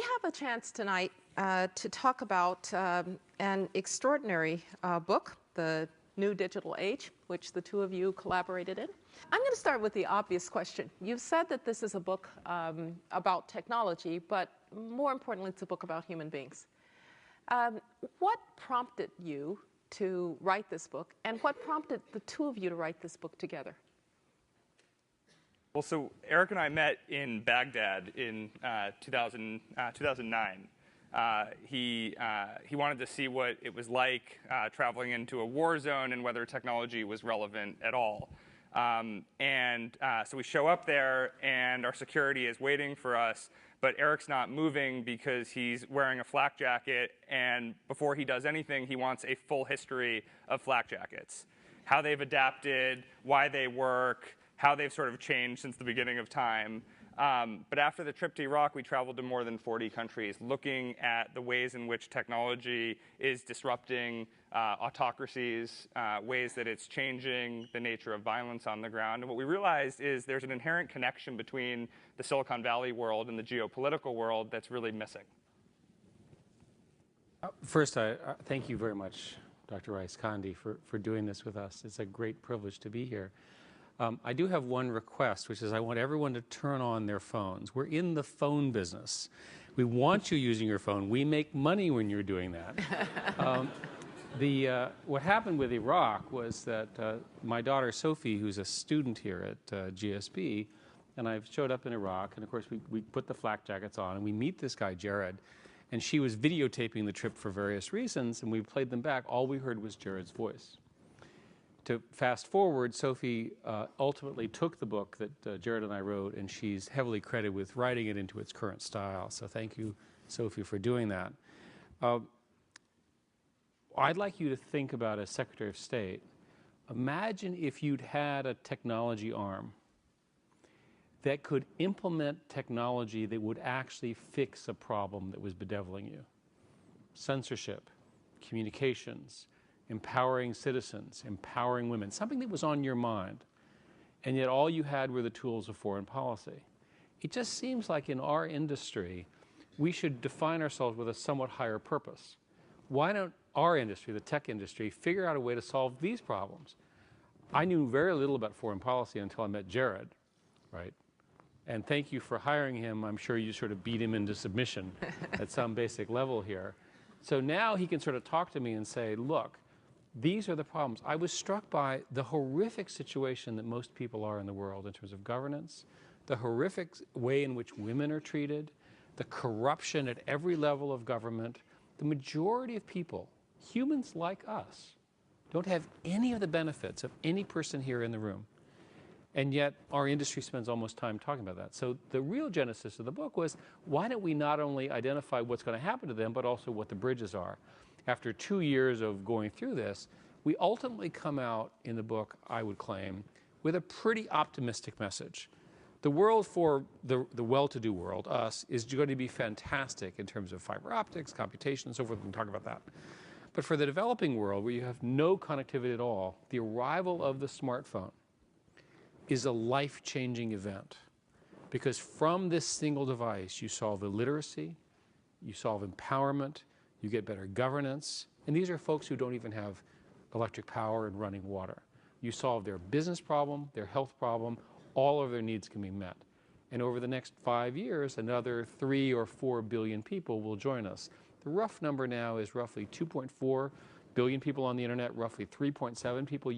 have a chance tonight to talk about an extraordinary book, The New Digital Age, which the two of you collaborated in. I'm going to start with the obvious question. You've said that this is a book about technology, but more importantly, it's a book about human beings. What prompted you to write this book, and what prompted the two of you to write this book together? Well, so Eric and I met in Baghdad in 2009. He wanted to see what it was like traveling into a war zone and whether technology was relevant at all. So we show up there, and our security is waiting for us, but Eric's not moving because he's wearing a flak jacket, and before he does anything, he wants a full history of flak jackets. How they've adapted, why they work, how they've sort of changed since the beginning of time. But after the trip to Iraq, we traveled to more than 40 countries, looking at the ways in which technology is disrupting autocracies, ways that it's changing the nature of violence on the ground. And what we realized is there's an inherent connection between the Silicon Valley world and the geopolitical world that's really missing. First, I thank you very much, Dr. Rice-Condi, for doing this with us. It's a great privilege to be here. I do have one request, which is I want everyone to turn on their phones. We're in the phone business. We want you using your phone. We make money when you're doing that. What happened with Iraq was that my daughter Sophie, who's a student here at GSB, and I showed up in Iraq, and of course we put the flak jackets on, and we meet this guy, Jared, and she was videotaping the trip for various reasons, and we played them back. All we heard was Jared's voice. To fast forward, Sophie ultimately took the book that Jared and I wrote, and she's heavily credited with writing it into its current style. So thank you, Sophie, for doing that. I'd like you to think about, as Secretary of State, imagine if you'd had a technology arm that could implement technology that would actually fix a problem that was bedeviling you. Censorship, communications, empowering citizens, empowering women, something that was on your mind, and yet all you had were the tools of foreign policy. It just seems like in our industry, we should define ourselves with a somewhat higher purpose. Why don't our industry, the tech industry, figure out a way to solve these problems? I knew very little about foreign policy until I met Jared, right? And thank you for hiring him. I'm sure you sort of beat him into submission at some basic level here. So now he can sort of talk to me and say, look, these are the problems. I was struck by the horrific situation that most people are in the world in terms of governance, the horrific way in which women are treated, the corruption at every level of government. The majority of people, humans like us, don't have any of the benefits of any person here in the room. And yet our industry spends almost time talking about that. So the real genesis of the book was, why don't we not only identify what's going to happen to them, but also what the bridges are? After 2 years of going through this, we ultimately come out in the book, I would claim, with a pretty optimistic message. The world for the well-to-do world, us, is going to be fantastic in terms of fiber optics, computation, and so forth. We can talk about that. But for the developing world, where you have no connectivity at all, the arrival of the smartphone is a life-changing event. Because from this single device, you solve illiteracy, you solve empowerment, you get better governance, and these are folks who don't even have electric power and running water. You solve their business problem, their health problem, all of their needs can be met. And over the next 5 years, another 3 or 4 billion people will join us. The rough number now is roughly 2.4 billion people on the internet, roughly 3.7 people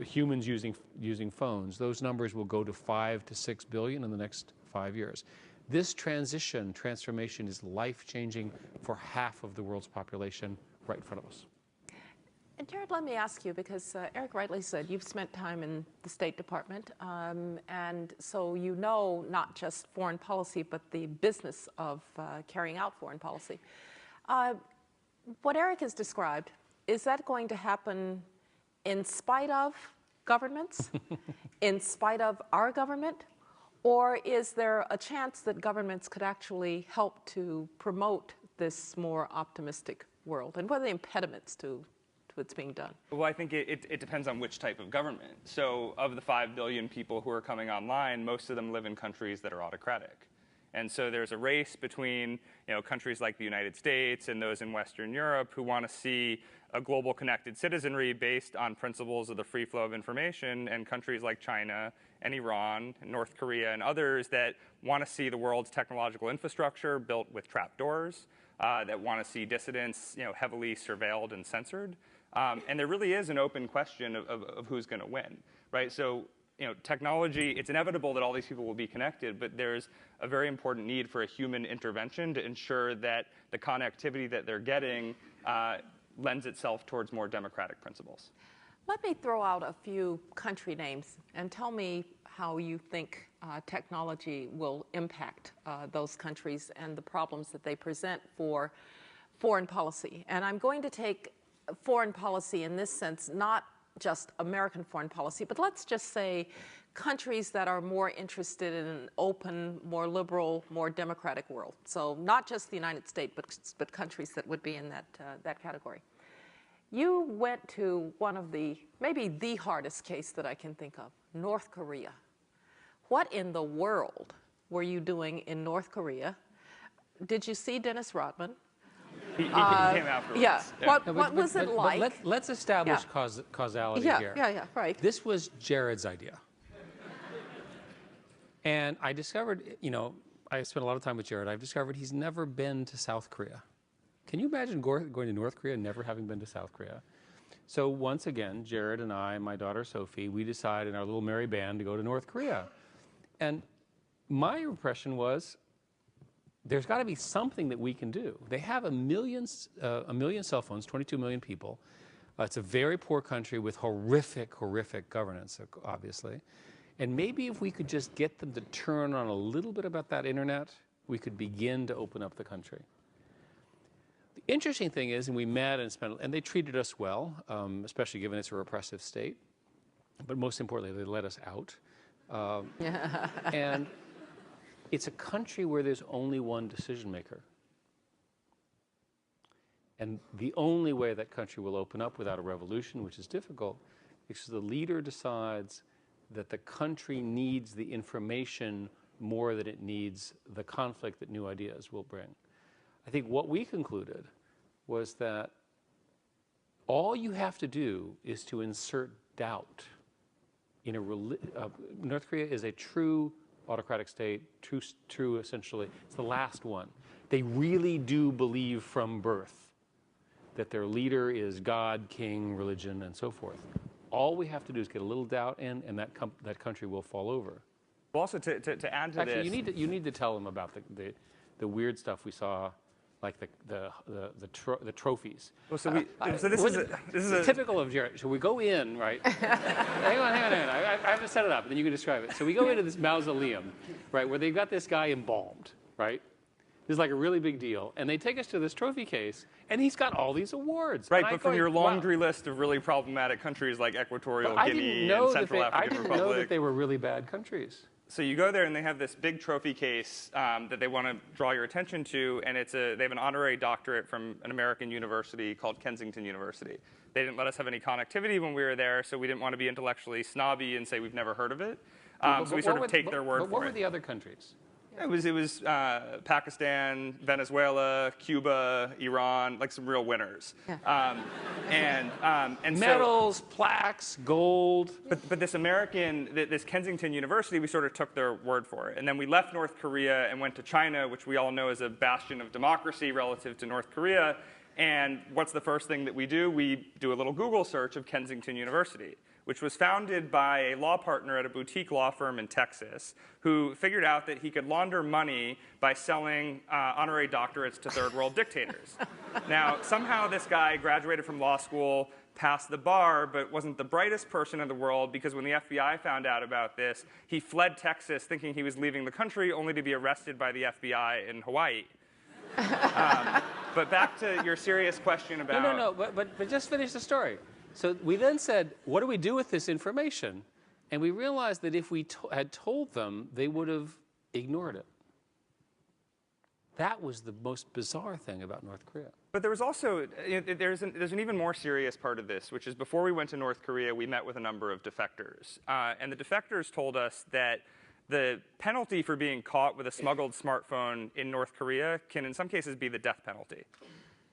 humans using phones. Those numbers will go to 5 to 6 billion in the next 5 years. This transformation is life-changing for half of the world's population right in front of us. And Jared, let me ask you, because Eric rightly said you've spent time in the State Department, and so you know not just foreign policy, but the business of carrying out foreign policy. What Eric has described, is that going to happen in spite of governments, in spite of our government? Or is there a chance that governments could actually help to promote this more optimistic world? And what are the impediments to its being done? Well, I think it depends on which type of government. So of the 5 billion people who are coming online, most of them live in countries that are autocratic. And so there's a race between countries like the United States and those in Western Europe who want to see a global connected citizenry based on principles of the free flow of information, and countries like China and Iran and North Korea and others that want to see the world's technological infrastructure built with trapdoors, that want to see dissidents heavily surveilled and censored. And there really is an open question of who's going to win, right? So technology, it's inevitable that all these people will be connected, but there's a very important need for a human intervention to ensure that the connectivity that they're getting lends itself towards more democratic principles. Let me throw out a few country names and tell me how you think technology will impact those countries and the problems that they present for foreign policy. And I'm going to take foreign policy in this sense, not just American foreign policy, but let's just say countries that are more interested in an open, more liberal, more democratic world. So not just the United States, but countries that would be in that category. You went to one of maybe the hardest case that I can think of, North Korea. What in the world were you doing in North Korea? Did you see Dennis Rodman? He came afterwards. Yeah. Yeah. What was it like? But let's establish causality here. Yeah, right. This was Jared's idea. And I discovered, I spent a lot of time with Jared. I've discovered he's never been to South Korea. Can you imagine going to North Korea and never having been to South Korea? So once again, Jared and I, my daughter Sophie, we decided in our little merry band to go to North Korea. And my impression was, there's got to be something that we can do. They have a million cell phones, 22 million people. It's a very poor country with horrific governance, obviously. And maybe if we could just get them to turn on a little bit about that internet, we could begin to open up the country. The interesting thing is, and we met and they treated us well, especially given it's a repressive state. But most importantly, they let us out. And it's a country where there's only one decision maker. And the only way that country will open up without a revolution, which is difficult, is the leader decides that the country needs the information more than it needs the conflict that new ideas will bring. I think what we concluded was that all you have to do is to insert doubt in North Korea is a true autocratic state, true essentially, it's the last one. They really do believe from birth that their leader is God, king, religion, and so forth. All we have to do is get a little doubt in, and that country will fall over. Well, also to add to Actually, this, you need to tell them about the weird stuff we saw, like the trophies. well, so this is typical of Jared. So we go in, right? hang on. I have to set it up, and then you can describe it. So we go into this mausoleum, right, where they've got this guy embalmed, right? This is like a really big deal. And they take us to this trophy case, and he's got all these awards. Right, but from your laundry list of really problematic countries like Equatorial Guinea and Central African Republic. I didn't know that they were really bad countries. So you go there, and they have this big trophy case that they want to draw your attention to, and they have an honorary doctorate from an American university called Kensington University. They didn't let us have any connectivity when we were there, so we didn't want to be intellectually snobby and say we've never heard of it. So we sort of take their word for it. But what were the other countries? It was Pakistan, Venezuela, Cuba, Iran, like some real winners. Yeah. And medals, plaques, gold. But this this Kensington University, we sort of took their word for it. And then we left North Korea and went to China, which we all know is a bastion of democracy relative to North Korea. And what's the first thing that we do? We do a little Google search of Kensington University, which was founded by a law partner at a boutique law firm in Texas who figured out that he could launder money by selling honorary doctorates to third world dictators. Now, somehow this guy graduated from law school, passed the bar, but wasn't the brightest person in the world, because when the FBI found out about this, he fled Texas thinking he was leaving the country, only to be arrested by the FBI in Hawaii. But back to your serious question about... No, but just finish the story. So we then said, what do we do with this information? And we realized that if we had told them, they would have ignored it. That was the most bizarre thing about North Korea. But there was also, there's an even more serious part of this, which is before we went to North Korea, we met with a number of defectors. And the defectors told us that the penalty for being caught with a smuggled smartphone in North Korea can in some cases be the death penalty.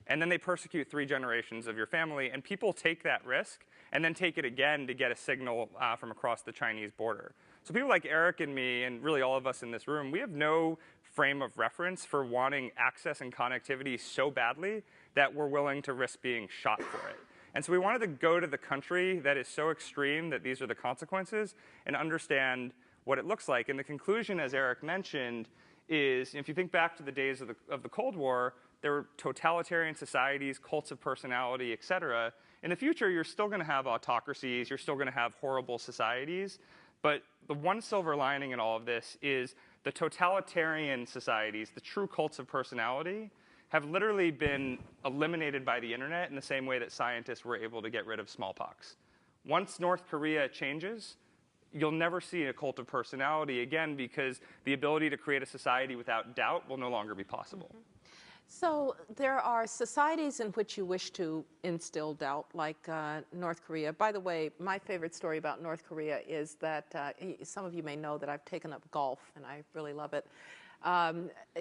And then they persecute 3 generations of your family, and people take that risk and then take it again to get a signal from across the Chinese border. So people like Eric and me, and really all of us in this room, we have no frame of reference for wanting access and connectivity so badly that we're willing to risk being shot for it. And so we wanted to go to the country that is so extreme that these are the consequences and understand what it looks like. And the conclusion, as Eric mentioned, is if you think back to the days of the Cold War, there were totalitarian societies, cults of personality, et cetera. In the future, you're still going to have autocracies. You're still going to have horrible societies. But the one silver lining in all of this is the totalitarian societies, the true cults of personality, have literally been eliminated by the internet in the same way that scientists were able to get rid of smallpox. Once North Korea changes, you'll never see a cult of personality again because the ability to create a society without doubt will no longer be possible. So there are societies in which you wish to instill doubt, like North Korea. By the way, my favorite story about North Korea is that some of you may know that I've taken up golf, and I really love it.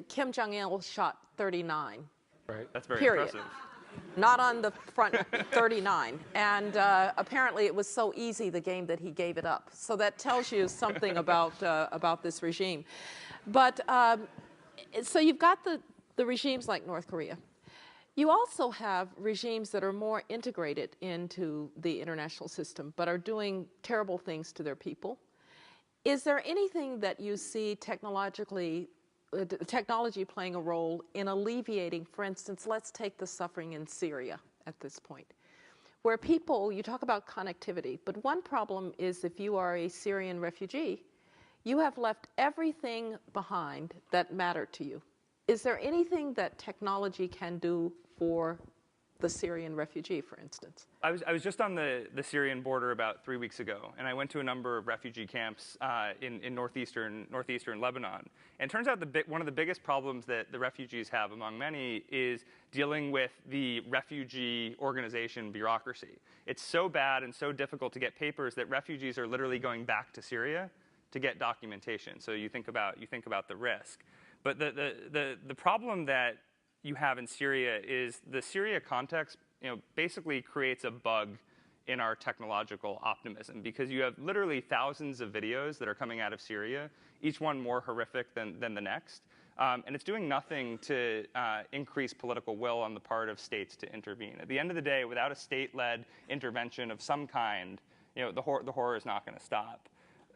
Kim Jong-il shot 39. Right. That's very period. impressive. Not on the front, 39. And apparently it was so easy, the game, that he gave it up. So that tells you something about this regime. But so you've got the regimes like North Korea. You also have regimes that are more integrated into the international system, but are doing terrible things to their people. Is there anything that you see technology playing a role in alleviating, for instance, let's take the suffering in Syria at this point, where people, you talk about connectivity, but one problem is if you are a Syrian refugee, you have left everything behind that mattered to you. Is there anything that technology can do for the Syrian refugee, for instance? I was just on the Syrian border about 3 weeks ago, and I went to a number of refugee camps in northeastern Lebanon. And it turns out one of the biggest problems that the refugees have, among many, is dealing with the refugee organization bureaucracy. It's so bad and so difficult to get papers that refugees are literally going back to Syria to get documentation. So you think about the risk. But the problem that you have in Syria is the Syria context, basically creates a bug in our technological optimism because you have literally thousands of videos that are coming out of Syria, each one more horrific than the next. And it's doing nothing to increase political will on the part of states to intervene. At the end of the day, without a state-led intervention of some kind, the horror is not going to stop.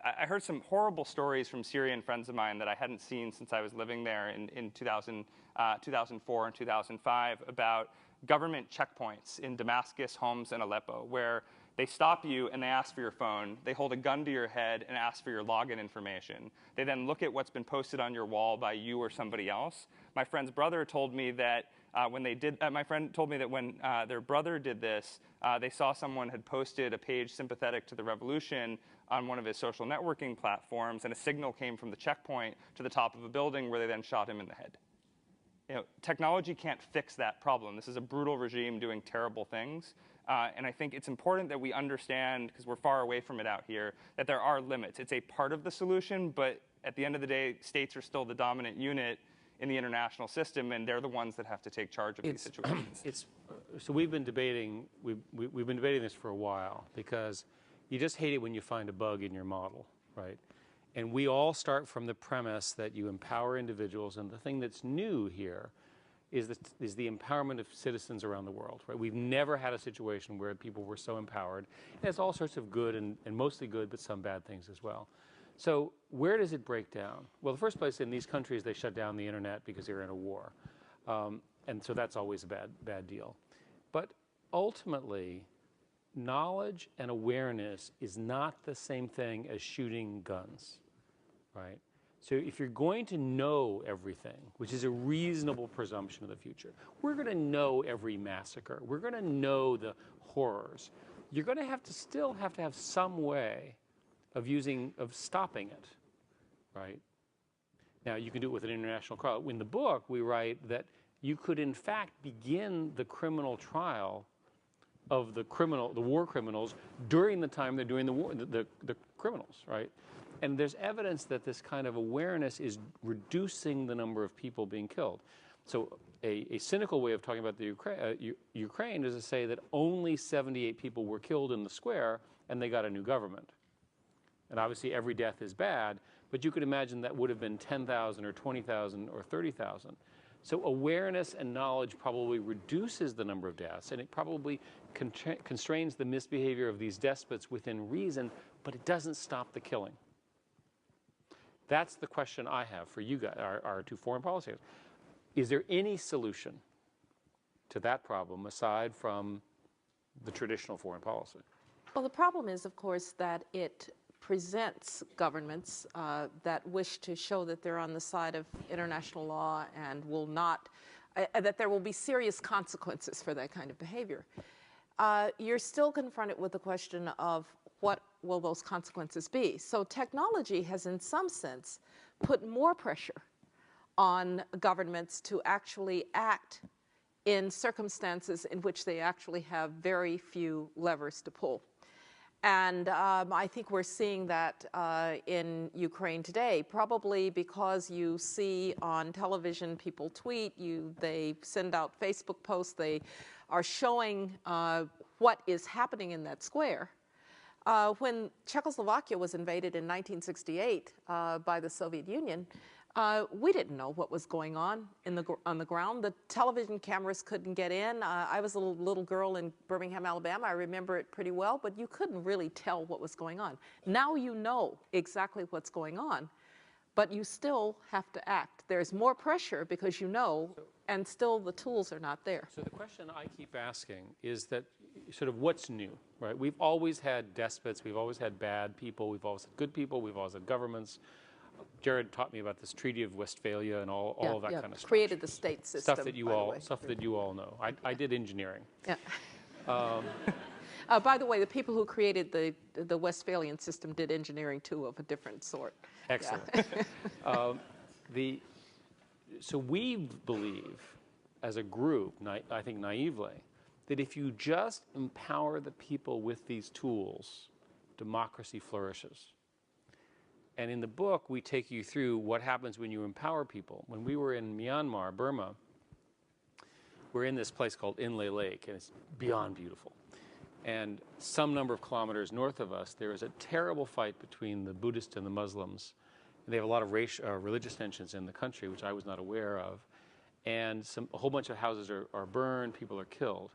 I heard some horrible stories from Syrian friends of mine that I hadn't seen since I was living there in 2004 and 2005 about government checkpoints in Damascus, Homs, and Aleppo, where they stop you and they ask for your phone. They hold a gun to your head and ask for your login information. They then look at what's been posted on your wall by you or somebody else. My friend's brother told me that when their brother did this, they saw someone had posted a page sympathetic to the revolution on one of his social networking platforms, and a signal came from the checkpoint to the top of a building where they then shot him in the head. Technology can't fix that problem. This is a brutal regime doing terrible things. And I think it's important that we understand, because we're far away from it out here, that there are limits. It's a part of the solution, but at the end of the day, states are still the dominant unit in the international system, and they're the ones that have to take charge of these situations. So we've been debating this for a while because you just hate it when you find a bug in your model, right? And we all start from the premise that you empower individuals, and the thing that's new here is the empowerment of citizens around the world, right? We've never had a situation where people were so empowered. And it's all sorts of good and mostly good, but some bad things as well. So where does it break down? Well, the first place, in these countries, they shut down the internet because they're in a war. And so that's always a bad deal. But ultimately, knowledge and awareness is not the same thing as shooting guns, right? So if you're going to know everything, which is a reasonable presumption of the future, we're going to know every massacre. We're going to know the horrors. You're going to still have to have some way of stopping it, right? Now, you can do it with an international trial. In the book, we write that you could, in fact, begin the criminal trial of the war criminals during the time they're doing the criminals, right? And there's evidence that this kind of awareness is reducing the number of people being killed. So a cynical way of talking about the Ukraine is to say that only 78 people were killed in the square and they got a new government. And obviously every death is bad, but you could imagine that would have been 10,000 or 20,000 or 30,000. So awareness and knowledge probably reduces the number of deaths, and it probably constrains the misbehavior of these despots within reason, but it doesn't stop the killing. That's the question I have for you guys, our two foreign policy. Is there any solution to that problem aside from the traditional foreign policy? Well, the problem is, of course, that it presents governments that wish to show that they're on the side of international law and will not, that there will be serious consequences for that kind of behavior. You're still confronted with the question of what will those consequences be. So technology has, in some sense, put more pressure on governments to actually act in circumstances in which they actually have very few levers to pull. And I think we're seeing that in Ukraine today, probably because you see on television people tweet, they send out Facebook posts, they are showing what is happening in that square. When Czechoslovakia was invaded in 1968 by the Soviet Union, we didn't know what was going on on the ground. The television cameras couldn't get in. I was a little girl in Birmingham, Alabama. I remember it pretty well, but you couldn't really tell what was going on. Now you know exactly what's going on, but you still have to act. There's more pressure because you know, and still the tools are not there. So the question I keep asking is that sort of what's new, right? We've always had despots, we've always had bad people, we've always had good people, we've always had governments. Jared taught me about this Treaty of Westphalia and all of that kind of stuff. Created the state system. Stuff that you all know. I did engineering. Yeah. By the way, the people who created the Westphalian system did engineering too, of a different sort. Excellent. Yeah. So we believe, as a group, I think naively, that if you just empower the people with these tools, democracy flourishes. And in the book, we take you through what happens when you empower people. When we were in Myanmar, Burma, we're in this place called Inle Lake, and it's beyond beautiful. And some number of kilometers north of us, there is a terrible fight between the Buddhists and the Muslims. They have a lot of religious tensions in the country, which I was not aware of. And a whole bunch of houses are burned, people are killed.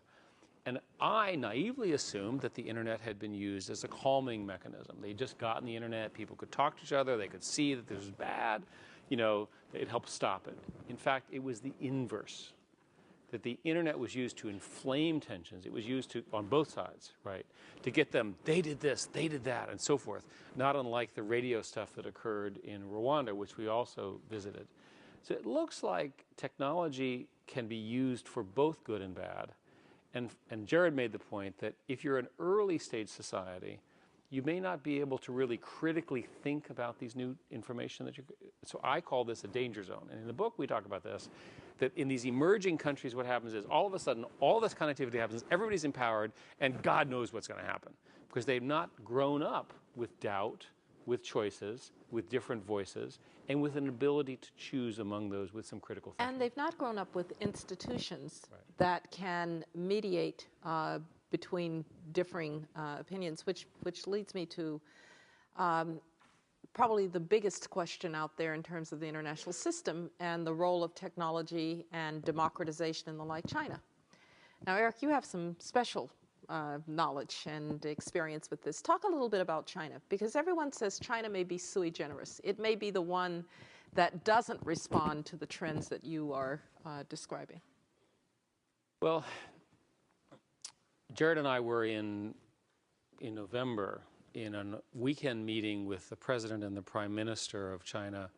And I naively assumed that the internet had been used as a calming mechanism. They'd just gotten the internet, people could talk to each other, they could see that this was bad, it helped stop it. In fact, it was the inverse, that the internet was used to inflame tensions. It was used on both sides, right, to get them, they did this, they did that, and so forth, not unlike the radio stuff that occurred in Rwanda, which we also visited. So it looks like technology can be used for both good and bad. And Jared made the point that if you're an early stage society, you may not be able to really critically think about these new information so I call this a danger zone. And in the book we talk about this, that in these emerging countries what happens is all of a sudden all this connectivity happens, everybody's empowered, and God knows what's going to happen. Because they've not grown up with doubt, with choices, with different voices, and with an ability to choose among those with some critical thinking. And they've not grown up with institutions that can mediate between differing opinions, which leads me to probably the biggest question out there in terms of the international system and the role of technology and democratization and the like, China. Now, Eric, you have some special knowledge and experience with this. Talk a little bit about China, because everyone says China may be sui generis. It may be the one that doesn't respond to the trends that you are describing. Well, Jared and I were in November in a weekend meeting with the president and the prime minister of China,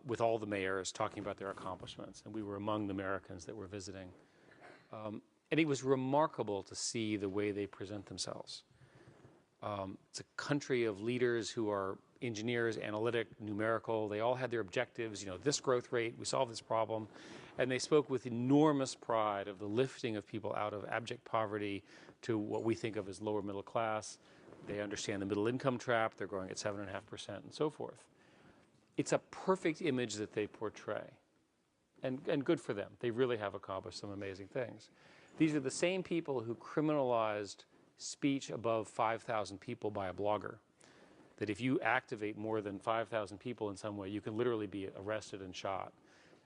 with all the mayors talking about their accomplishments, and we were among the Americans that were visiting. And it was remarkable to see the way they present themselves. It's a country of leaders who are engineers, analytic, numerical. They all had their objectives, this growth rate, we solved this problem. And they spoke with enormous pride of the lifting of people out of abject poverty to what we think of as lower middle class. They understand the middle income trap. They're growing at 7.5% and so forth. It's a perfect image that they portray. And good for them. They really have accomplished some amazing things. These are the same people who criminalized speech above 5,000 people by a blogger. That if you activate more than 5,000 people in some way, you can literally be arrested and shot.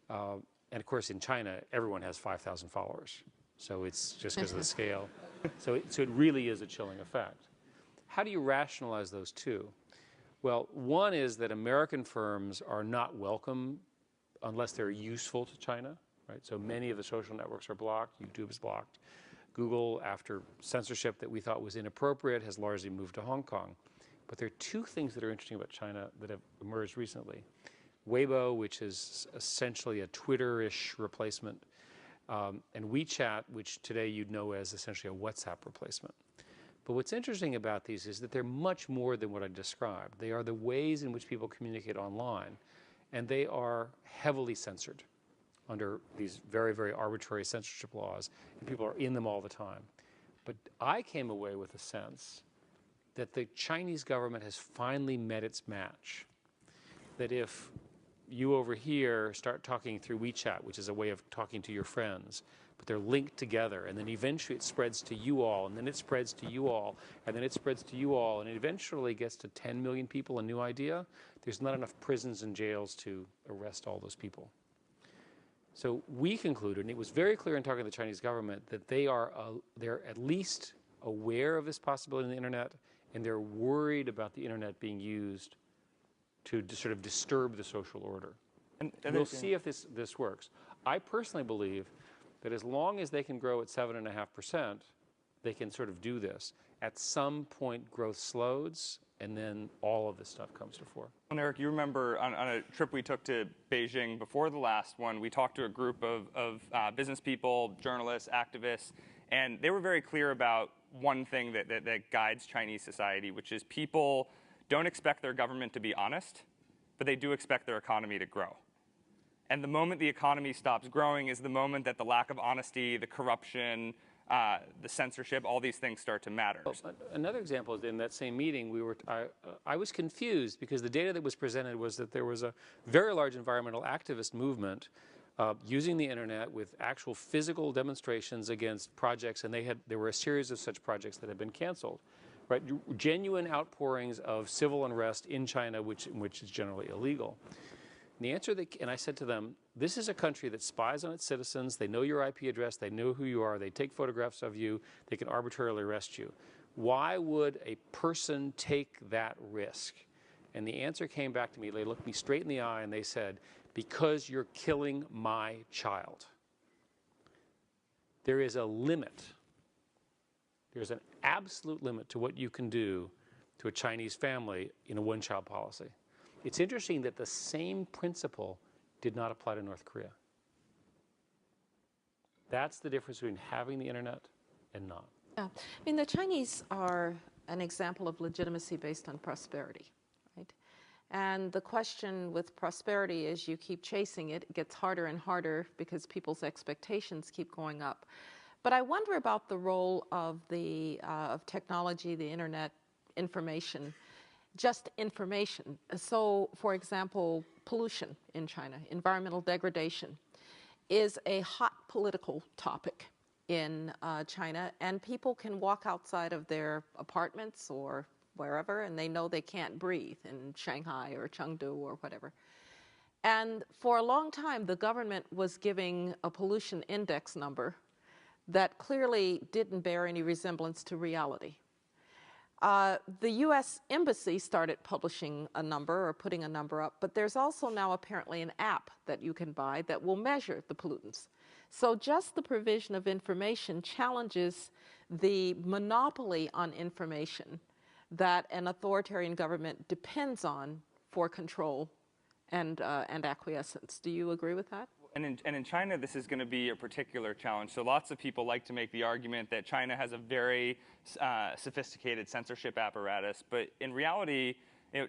And of course, in China, everyone has 5,000 followers. So it's just because of the scale. So it really is a chilling effect. How do you rationalize those two? Well, one is that American firms are not welcome unless they're useful to China, right? So many of the social networks are blocked. YouTube is blocked. Google, after censorship that we thought was inappropriate, has largely moved to Hong Kong. But there are two things that are interesting about China that have emerged recently. Weibo, which is essentially a Twitter-ish replacement, and WeChat, which today you'd know as essentially a WhatsApp replacement. But what's interesting about these is that they're much more than what I described. They are the ways in which people communicate online, and they are heavily censored under these very, very arbitrary censorship laws, and people are in them all the time. But I came away with a sense that the Chinese government has finally met its match. That if you over here start talking through WeChat, which is a way of talking to your friends, but they're linked together, and then eventually it spreads to you all, and then it spreads to you all, and then it spreads to you all, and it eventually gets to 10 million people, a new idea, there's not enough prisons and jails to arrest all those people. So we concluded, and it was very clear in talking to the Chinese government, that they're at least aware of this possibility in the internet, and they're worried about the internet being used to sort of disturb the social order. And we'll see if this works. I personally believe that as long as they can grow at 7.5%, they can sort of do this. At some point, growth slows, and then all of this stuff comes to fore. And Eric, you remember on a trip we took to Beijing before the last one, we talked to a group of business people, journalists, activists, and they were very clear about one thing that guides Chinese society, which is people don't expect their government to be honest, but they do expect their economy to grow. And the moment the economy stops growing is the moment that the lack of honesty, the corruption, the censorship, all these things start to matter. Well, another example is in that same meeting, I was confused because the data that was presented was that there was a very large environmental activist movement using the internet with actual physical demonstrations against projects, and there were a series of such projects that had been canceled. Right, genuine outpourings of civil unrest in China, which is generally illegal. And the answer and I said to them, this is a country that spies on its citizens. They know your IP address. They know who you are. They take photographs of you. They can arbitrarily arrest you. Why would a person take that risk? And the answer came back to me. They looked me straight in the eye and they said, because you're killing my child. There is a limit. There's an absolute limit to what you can do to a Chinese family in a one-child policy. It's interesting that the same principle did not apply to North Korea. That's the difference between having the internet and not. Yeah. I mean, the Chinese are an example of legitimacy based on prosperity, right? And the question with prosperity is you keep chasing it, it gets harder and harder because people's expectations keep going up. But I wonder about the role of of technology, the internet, information, just information. So, for example, pollution in China, environmental degradation, is a hot political topic in China, and people can walk outside of their apartments or wherever, and they know they can't breathe in Shanghai or Chengdu or whatever. And for a long time, the government was giving a pollution index number that clearly didn't bear any resemblance to reality. The U.S. Embassy started publishing a number or putting a number up, but there's also now apparently an app that you can buy that will measure the pollutants. So just the provision of information challenges the monopoly on information that an authoritarian government depends on for control and acquiescence. Do you agree with that? And in China, this is going to be a particular challenge. So lots of people like to make the argument that China has a very sophisticated censorship apparatus. But in reality,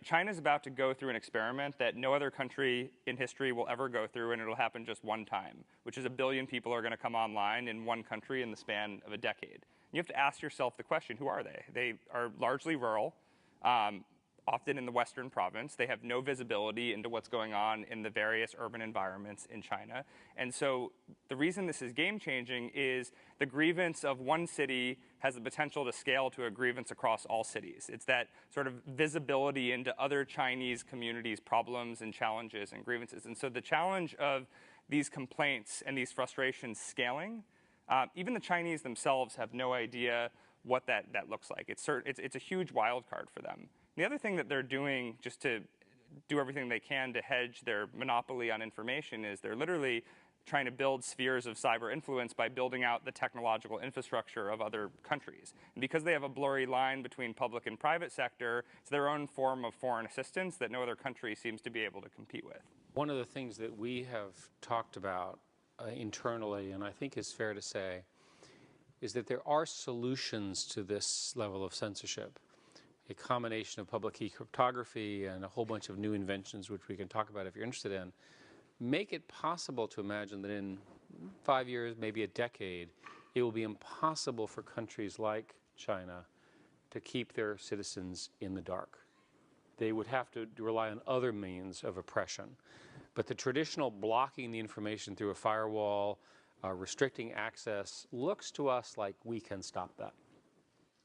China's about to go through an experiment that no other country in history will ever go through, and it'll happen just one time, which is 1 billion people are going to come online in one country in the span of a decade. You have to ask yourself the question, who are they? They are largely rural, often in the western province. They have no visibility into what's going on in the various urban environments in China. And so the reason this is game-changing is the grievance of one city has the potential to scale to a grievance across all cities. It's that sort of visibility into other Chinese communities' problems and challenges and grievances. And so the challenge of these complaints and these frustrations scaling, even the Chinese themselves have no idea what that looks like. It's a huge wild card for them. The other thing that they're doing just to do everything they can to hedge their monopoly on information is they're literally trying to build spheres of cyber influence by building out the technological infrastructure of other countries. And because they have a blurry line between public and private sector, it's their own form of foreign assistance that no other country seems to be able to compete with. One of the things that we have talked about internally, and I think is fair to say, is that there are solutions to this level of censorship. A combination of public key cryptography and a whole bunch of new inventions, which we can talk about if you're interested in, make it possible to imagine that in 5 years, maybe a decade, it will be impossible for countries like China to keep their citizens in the dark. They would have to rely on other means of oppression. But the traditional blocking the information through a firewall, restricting access, looks to us like we can stop that.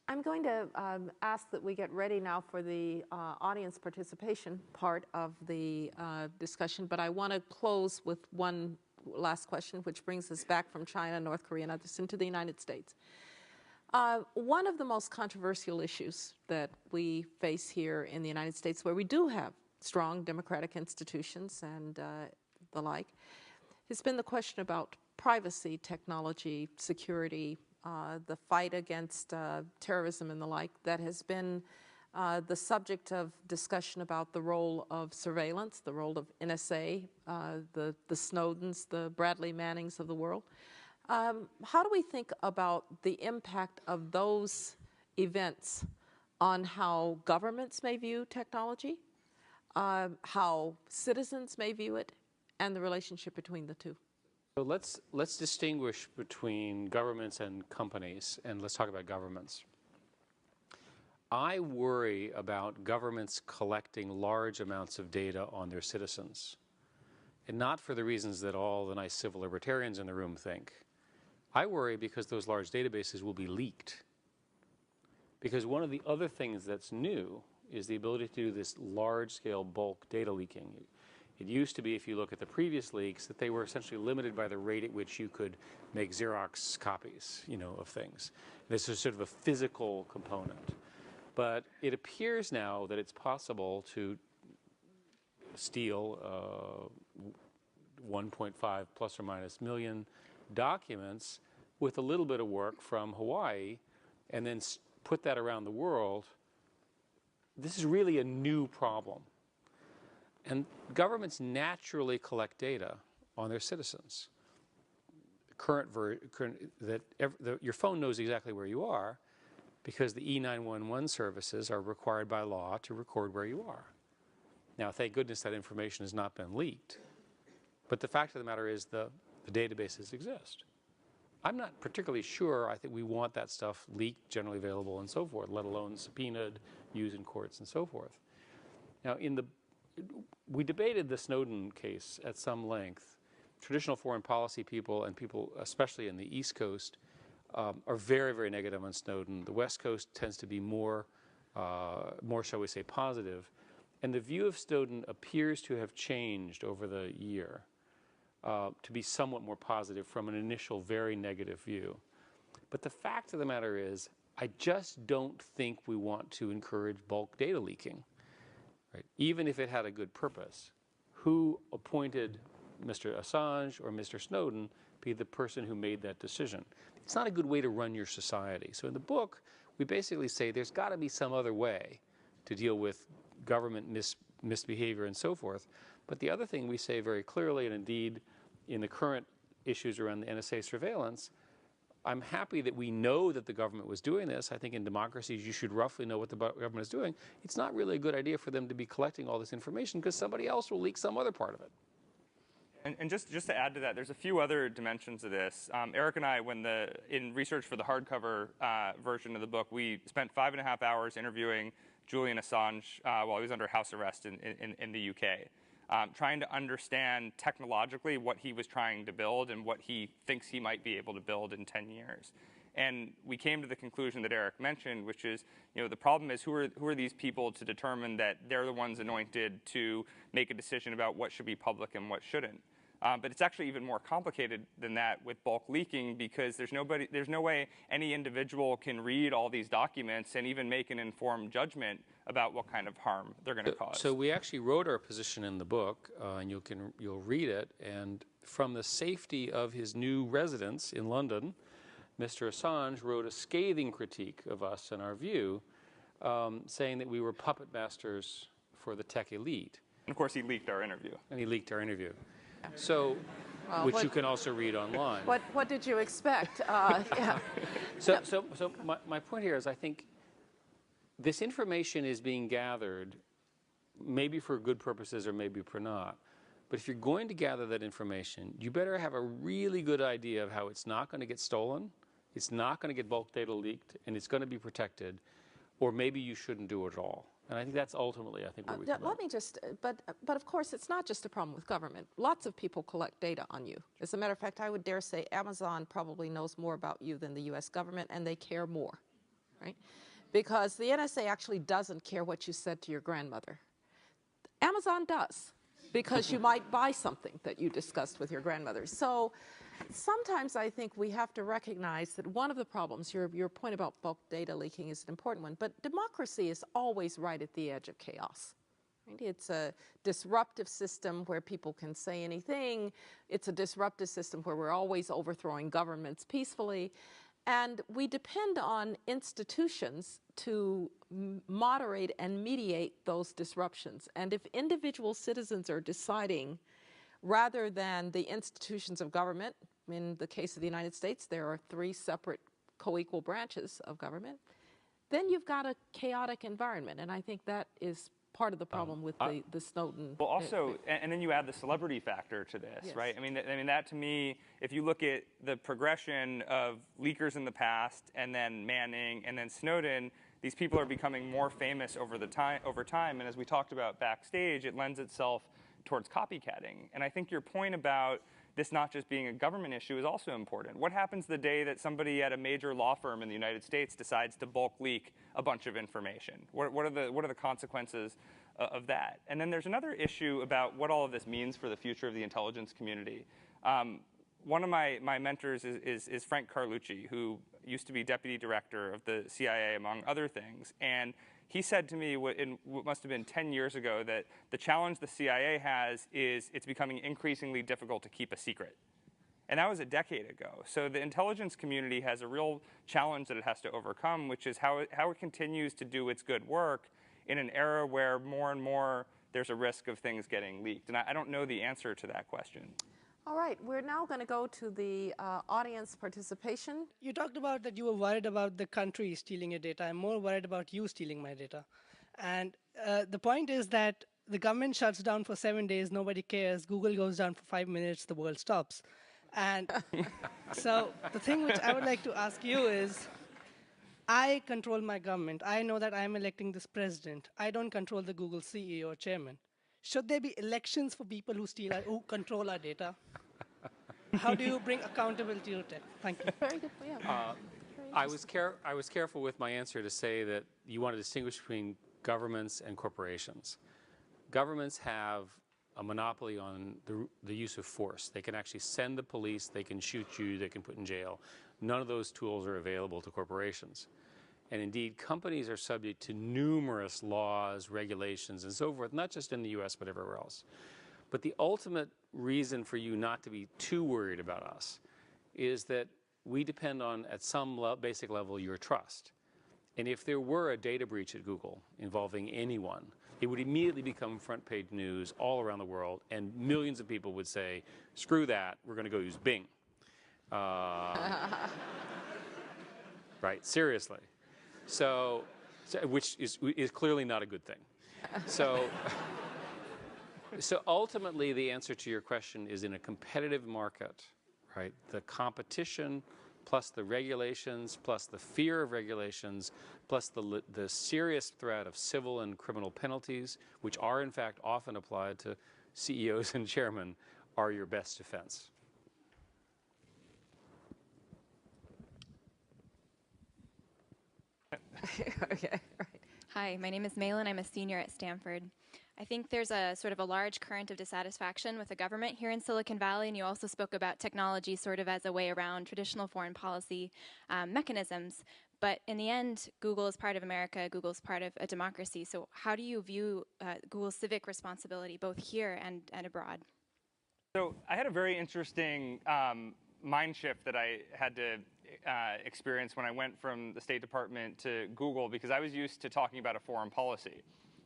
I'm going to ask that we get ready now for the audience participation part of the discussion, but I want to close with one last question, which brings us back from China, North Korea, and others into the United States. One of the most controversial issues that we face here in the United States, where we do have strong democratic institutions and the like, has been the question about privacy, technology, security, the fight against terrorism and the like. That has been the subject of discussion about the role of surveillance, the role of NSA, the Snowdens, the Bradley Mannings of the world. How do we think about the impact of those events on how governments may view technology, how citizens may view it, and the relationship between the two? So let's distinguish between governments and companies, and let's talk about governments. I worry about governments collecting large amounts of data on their citizens, and not for the reasons that all the nice civil libertarians in the room think. I worry because those large databases will be leaked. Because one of the other things that's new is the ability to do this large-scale bulk data leaking. It used to be, if you look at the previous leaks, that they were essentially limited by the rate at which you could make Xerox copies, of things. This is sort of a physical component. But it appears now that it's possible to steal 1.5 plus or minus million documents with a little bit of work from Hawaii and then put that around the world. This is really a new problem. And governments naturally collect data on their citizens. Your phone knows exactly where you are because the E911 services are required by law to record where you are. Now, thank goodness that information has not been leaked. But the fact of the matter is the databases exist. I'm not particularly sure I think we want that stuff leaked, generally available, and so forth, let alone subpoenaed, used in courts, and so forth. Now, we debated the Snowden case at some length. Traditional foreign policy people and people, especially in the East Coast, are very, very negative on Snowden. The West Coast tends to be more, shall we say, positive. And the view of Snowden appears to have changed over the year to be somewhat more positive from an initial very negative view. But the fact of the matter is, I just don't think we want to encourage bulk data leaking. Right? Even if it had a good purpose, who appointed Mr. Assange or Mr. Snowden be the person who made that decision? It's not a good way to run your society. So in the book, we basically say there's got to be some other way to deal with government misbehavior and so forth. But the other thing we say very clearly, and indeed in the current issues around the NSA surveillance, I'm happy that we know that the government was doing this. I think in democracies you should roughly know what the government is doing. It's not really a good idea for them to be collecting all this information because somebody else will leak some other part of it. And just to add to that, there's a few other dimensions of this. Eric and I, in research for the hardcover version of the book, we spent 5.5 hours interviewing Julian Assange while he was under house arrest in the UK, trying to understand technologically what he was trying to build and what he thinks he might be able to build in 10 years. And we came to the conclusion that Eric mentioned, which is, the problem is who are these people to determine that they're the ones anointed to make a decision about what should be public and what shouldn't. But it's actually even more complicated than that with bulk leaking, because there's no way any individual can read all these documents and even make an informed judgment about what kind of harm they're going to cause. So we actually wrote our position in the book, and you'll read it. And from the safety of his new residence in London, Mr. Assange wrote a scathing critique of us and our view, saying that we were puppet masters for the tech elite. And of course, he leaked our interview. And he leaked our interview. So, which you can also read online. What did you expect? Yeah. So my point here is, I think this information is being gathered, maybe for good purposes or maybe for not. But if you're going to gather that information, you better have a really good idea of how it's not going to get stolen, it's not going to get bulk data leaked, and it's going to be protected, or maybe you shouldn't do it at all. And I think that's ultimately, I think, where we come Let me just, but of course, it's not just a problem with government. Lots of people collect data on you. As a matter of fact, I would dare say Amazon probably knows more about you than the U.S. government, and they care more, right? Because the NSA actually doesn't care what you said to your grandmother. Amazon does, because you might buy something that you discussed with your grandmother. So sometimes I think we have to recognize that one of the problems, your point about bulk data leaking is an important one, but democracy is always right at the edge of chaos. Right? It's a disruptive system where people can say anything. It's a disruptive system where we're always overthrowing governments peacefully. And we depend on institutions to moderate and mediate those disruptions. And if individual citizens are deciding, rather than the institutions of government, in the case of the United States, there are 3 separate co-equal branches of government, then you've got a chaotic environment. And I think that is part of the problem with the Snowden. Well, also, and then you add the celebrity factor to this, yes. Right? I mean, that to me, if you look at the progression of leakers in the past, and then Manning, and then Snowden, these people are becoming more famous over time. And as we talked about backstage, it lends itself towards copycatting. And I think your point about this not just being a government issue is also important. What happens the day that somebody at a major law firm in the United States decides to bulk leak a bunch of information? What are the consequences of that? And then there's another issue about what all of this means for the future of the intelligence community. One of my mentors is Frank Carlucci, who used to be deputy director of the CIA, among other things. And he said to me what must have been 10 years ago that the challenge the CIA has is it's becoming increasingly difficult to keep a secret. And that was a decade ago. So the intelligence community has a real challenge that it has to overcome, which is how it continues to do its good work in an era where more and more there's a risk of things getting leaked. And I don't know the answer to that question. All right, we're now going to go to the audience participation. You talked about that you were worried about the country stealing your data. I'm more worried about you stealing my data. And the point is that the government shuts down for 7 days, nobody cares. Google goes down for 5 minutes, the world stops. And so the thing which I would like to ask you is, I control my government. I know that I'm electing this president. I don't control the Google CEO or chairman. Should there be elections for people who control our data? How do you bring accountability to tech? Thank you. Very good. Yeah. I was careful with my answer to say that you want to distinguish between governments and corporations. Governments have a monopoly on the use of force. They can actually send the police, they can shoot you, they can put in jail. None of those tools are available to corporations. And indeed, companies are subject to numerous laws, regulations, and so forth, not just in the US, but everywhere else. But the ultimate reason for you not to be too worried about us is that we depend on, at some basic level, your trust. And if there were a data breach at Google involving anyone, it would immediately become front page news all around the world, and millions of people would say, screw that, we're going to go use Bing. Right, seriously. So which is clearly not a good thing. So, So ultimately, the answer to your question is in a competitive market, right? The competition plus the regulations, plus the fear of regulations, plus the serious threat of civil and criminal penalties, which are in fact often applied to CEOs and chairmen, are your best defense. Okay, right. Hi, my name is Malin. I'm a senior at Stanford. I think there's a sort of a large current of dissatisfaction with the government here in Silicon Valley, and you also spoke about technology sort of as a way around traditional foreign policy mechanisms. But in the end, Google is part of America, Google is part of a democracy. So how do you view Google's civic responsibility, both here and abroad? So I had a very interesting mind shift that I had to experience when I went from the State Department to Google, because I was used to talking about a foreign policy.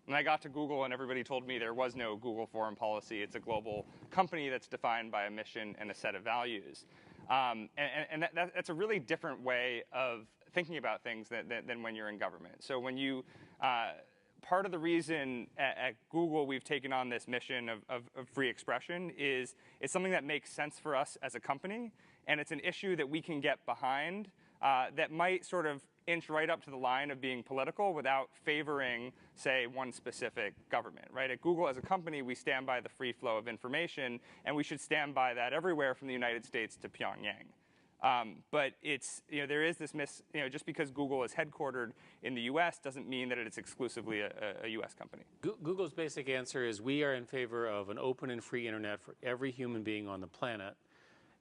When I got to Google and everybody told me there was no Google foreign policy, it's a global company that's defined by a mission and a set of values. That's a really different way of thinking about things than when you're in government. So when you, part of the reason at Google we've taken on this mission of free expression is it's something that makes sense for us as a company, and it's an issue that we can get behind that might sort of inch right up to the line of being political without favoring, say, one specific government, right? At Google as a company, we stand by the free flow of information, and we should stand by that everywhere from the United States to Pyongyang. But it's, there is this just because Google is headquartered in the US doesn't mean that it's exclusively a US company. Google's basic answer is we are in favor of an open and free internet for every human being on the planet.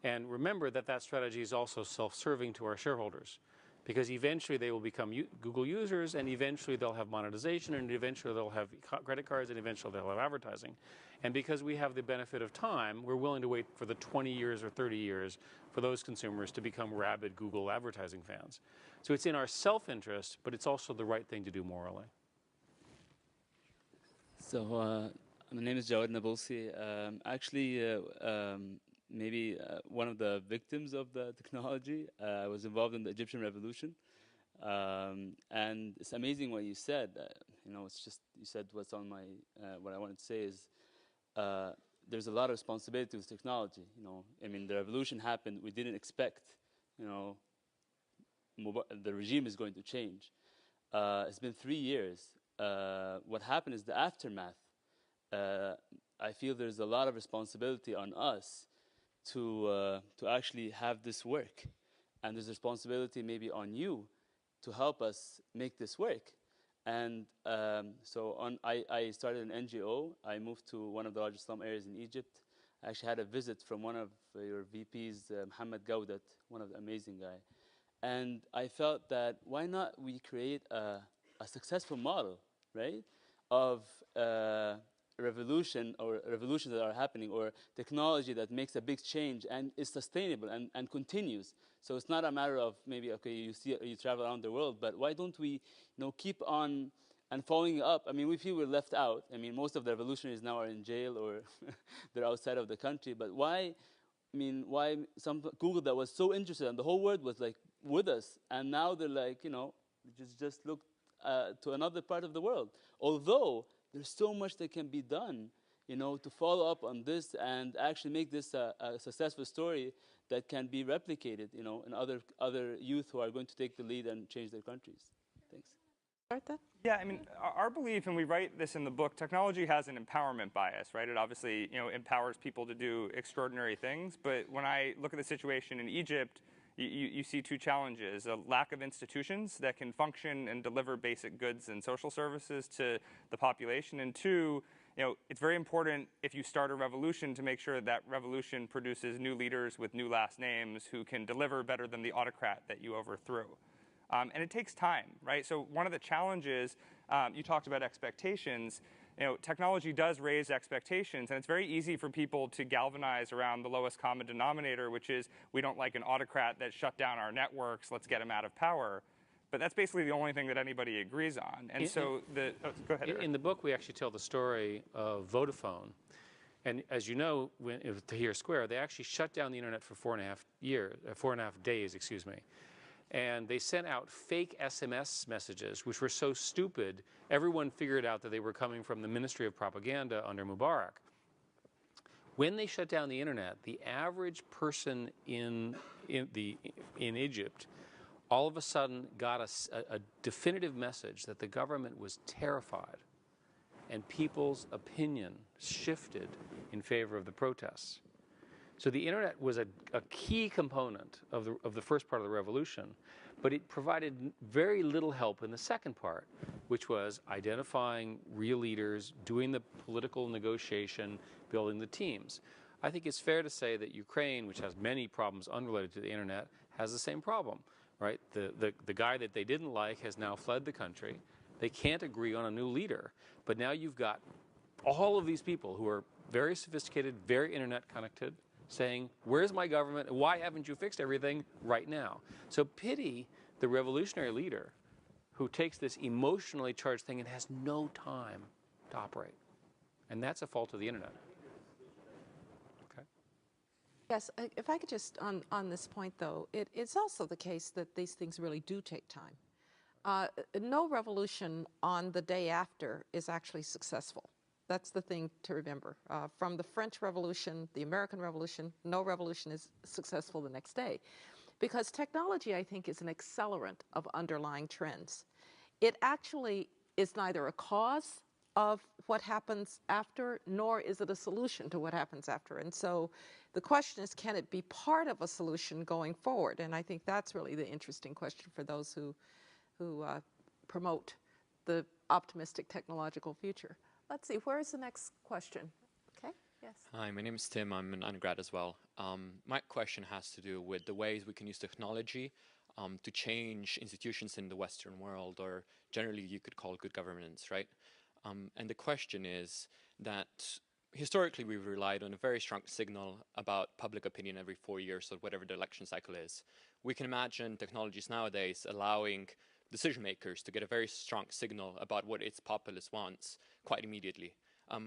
And remember that that strategy is also self-serving to our shareholders, because eventually they will become Google users, and eventually they'll have monetization, and eventually they'll have credit cards, and eventually they'll have advertising. And because we have the benefit of time, we're willing to wait for the 20 years or 30 years for those consumers to become rabid Google advertising fans. So it's in our self-interest, but it's also the right thing to do morally. So my name is Jawad Nabulsi. Actually, maybe one of the victims of the technology. I was involved in the Egyptian revolution. And it's amazing what you said. It's just, you said what's on my, what I wanted to say is, there's a lot of responsibility with technology. I mean, the revolution happened. We didn't expect, the regime is going to change. It's been 3 years. What happened is the aftermath. I feel there's a lot of responsibility on us to actually have this work. And there's responsibility maybe on you to help us make this work. And I started an NGO. I moved to one of the largest slum areas in Egypt. I actually had a visit from one of your VPs, Mohammed Gaudat, one of the amazing guy. And I felt that why not we create a successful model, right, of revolutions that are happening, or technology that makes a big change and is sustainable and continues. So it's not a matter of maybe, okay, you travel around the world, but why don't we keep on and following up? I mean, we feel we're left out. I mean, most of the revolutionaries now are in jail or they're outside of the country, but why? I mean, why some Google that was so interested and the whole world was like with us, and now they're like, just look to another part of the world. Although there's so much that can be done, to follow up on this and actually make this a successful story that can be replicated, in other youth who are going to take the lead and change their countries. Thanks. Yeah, I mean, our belief, and we write this in the book, technology has an empowerment bias, right? It obviously, empowers people to do extraordinary things. But when I look at the situation in Egypt, you see two challenges: a lack of institutions that can function and deliver basic goods and social services to the population, and two, it's very important if you start a revolution to make sure that revolution produces new leaders with new last names who can deliver better than the autocrat that you overthrew. And it takes time, right? So one of the challenges, you talked about expectations. Technology does raise expectations, and it's very easy for people to galvanize around the lowest common denominator, which is we don't like an autocrat that shut down our networks, let's get him out of power. But that's basically the only thing that anybody agrees on. And go ahead, Eric. In the book, we actually tell the story of Vodafone. And as you know, when it was Tahrir Square, they actually shut down the internet for 4.5 days, excuse me. And they sent out fake SMS messages, which were so stupid, everyone figured out that they were coming from the Ministry of Propaganda under Mubarak. When they shut down the internet, the average person in Egypt all of a sudden got a definitive message that the government was terrified, and people's opinion shifted in favor of the protests. So the internet was a key component of the first part of the revolution, but it provided very little help in the second part, which was identifying real leaders, doing the political negotiation, building the teams. I think it's fair to say that Ukraine, which has many problems unrelated to the internet, has the same problem, right? The guy that they didn't like has now fled the country. They can't agree on a new leader, but now you've got all of these people who are very sophisticated, very internet connected, saying, where's my government? Why haven't you fixed everything right now? So pity the revolutionary leader who takes this emotionally charged thing and has no time to operate. And that's a fault of the internet. Okay. Yes, if I could just, on this point though, it's also the case that these things really do take time. No revolution on the day after is actually successful. That's the thing to remember. From the French Revolution, the American Revolution, no revolution is successful the next day. Because technology, I think, is an accelerant of underlying trends. It actually is neither a cause of what happens after, nor is it a solution to what happens after. And so the question is, can it be part of a solution going forward? And I think that's really the interesting question for those who promote the optimistic technological future. Let's see, where is the next question? Okay, yes. Hi, my name is Tim. I'm an undergrad as well. My question has to do with the ways we can use technology to change institutions in the Western world, or generally you could call good governance, right? And the question is that historically we've relied on a very strong signal about public opinion every 4 years, or whatever the election cycle is. We can imagine technologies nowadays allowing decision makers to get a very strong signal about what its populace wants quite immediately.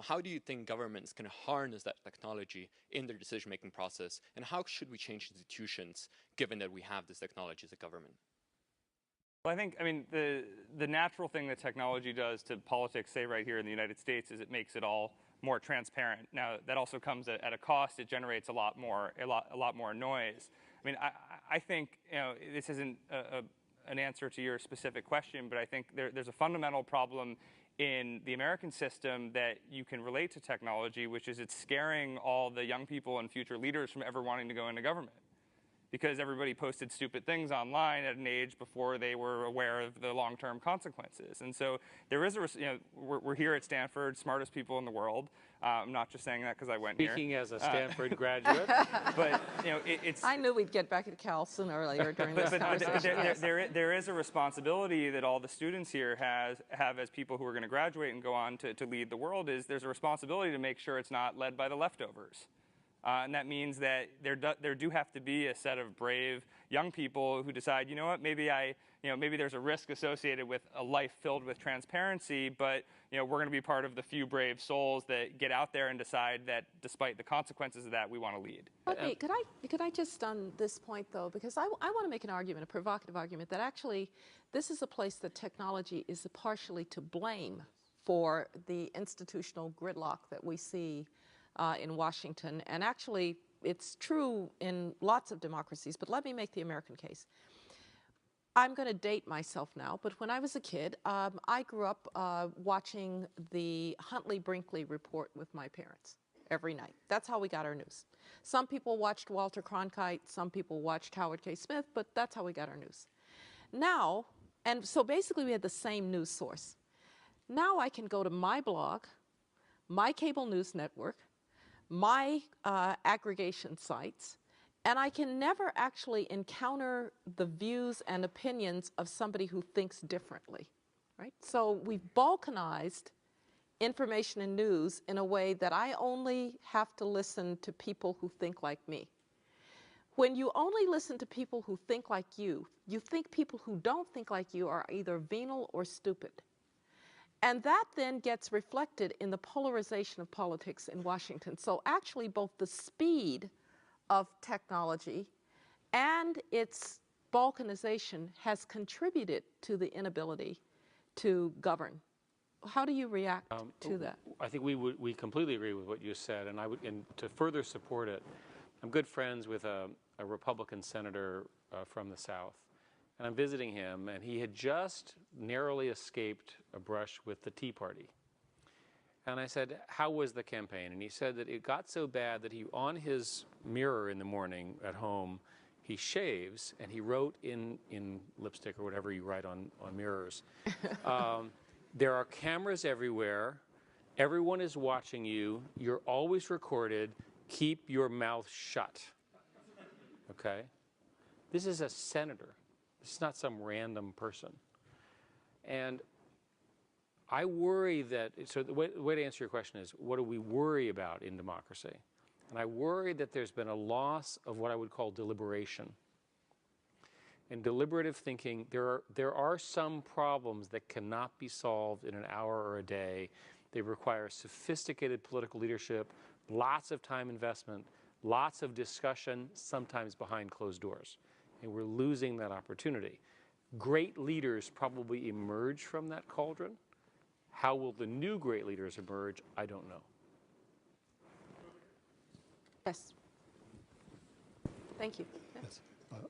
How do you think governments can harness that technology in their decision-making process, and how should we change institutions given that we have this technology as a government? Well, I mean, the natural thing that technology does to politics, say right here in the United States, is it makes it all more transparent. Now, that also comes at a cost. It generates a lot more noise. I mean, I think, you know, this isn't an answer to your specific question, but I think there's a fundamental problem in the American system that you can relate to technology, which is it's scaring all the young people and future leaders from ever wanting to go into government. Because everybody posted stupid things online at an age before they were aware of the long-term consequences. And so there is we're here at Stanford, smartest people in the world. I'm not just saying that because I went here. Speaking as a Stanford graduate. But, you know, it's... I knew we'd get back at Cal sooner or later during this conversation. There is a responsibility that all the students here have as people who are going to graduate and go on to lead the world. There's a responsibility to make sure it's not led by the leftovers. And that means that there do have to be a set of brave young people who decide, you know what, maybe there's a risk associated with a life filled with transparency, but you know, we're going to be part of the few brave souls that get out there and decide that despite the consequences of that, we want to lead. Okay, could I just on this point though, because I want to make an argument, a provocative argument, that actually this is a place that technology is partially to blame for the institutional gridlock that we see in Washington, and actually it's true in lots of democracies, but let me make the American case. I'm going to date myself now, but when I was a kid, I grew up watching the Huntley-Brinkley report with my parents every night. That's how we got our news. Some people watched Walter Cronkite, some people watched Howard K. Smith, but that's how we got our news. Now, and so basically we had the same news source. Now I can go to my blog, my cable news network, my aggregation sites, and I can never actually encounter the views and opinions of somebody who thinks differently, right? So we've balkanized information and news in a way that I only have to listen to people who think like me. When you only listen to people who think like you think people who don't think like you are either venal or stupid. And that then gets reflected in the polarization of politics in Washington. So actually both the speed of technology and its balkanization has contributed to the inability to govern how do you react to that? I think we completely agree with what you said, and and to further support it, I'm good friends with a Republican senator from the South, and I'm visiting him, and he had just narrowly escaped a brush with the Tea Party. And I said, how was the campaign? And he said that it got so bad that on his mirror in the morning at home, he shaves and he wrote in lipstick or whatever you write on mirrors, there are cameras everywhere, everyone is watching you, you're always recorded, keep your mouth shut. Okay? This is a senator. This is not some random person. And I worry that, so the way to answer your question is, what do we worry about in democracy? And I worry that there's been a loss of what I would call deliberation. In deliberative thinking, there are some problems that cannot be solved in an hour or a day. They require sophisticated political leadership, lots of time investment, lots of discussion, sometimes behind closed doors. And we're losing that opportunity. Great leaders probably emerge from that cauldron. How will the new great leaders emerge? I don't know. Yes. Thank you. Yes.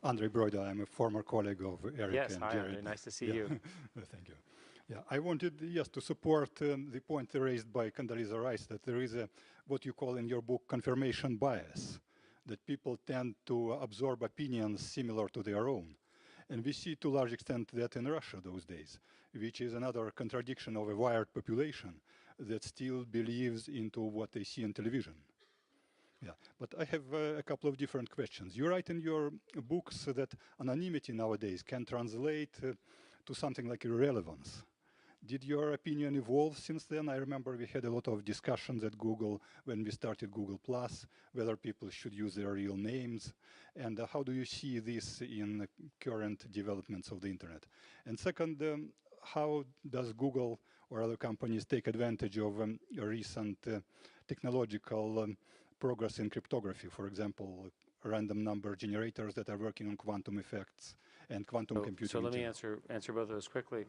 Andre Broida, I'm a former colleague of Eric yes, and hi, Jared. Andre. Nice to see Yeah. you. Thank you. Yeah, I wanted just to support the point raised by Condoleezza Rice that there is what you call in your book confirmation bias, that people tend to absorb opinions similar to their own. And we see to a large extent that in Russia those days, which is another contradiction of a wired population that still believes into what they see on television. Yeah, but I have a couple of different questions. You write in your books that anonymity nowadays can translate to something like irrelevance. Did your opinion evolve since then? I remember we had a lot of discussions at Google when we started Google+, whether people should use their real names, and how do you see this in current developments of the internet? And second, how does Google or other companies take advantage of recent technological progress in cryptography? For example, random number generators that are working on quantum effects and quantum computing. So let me answer both of those quickly.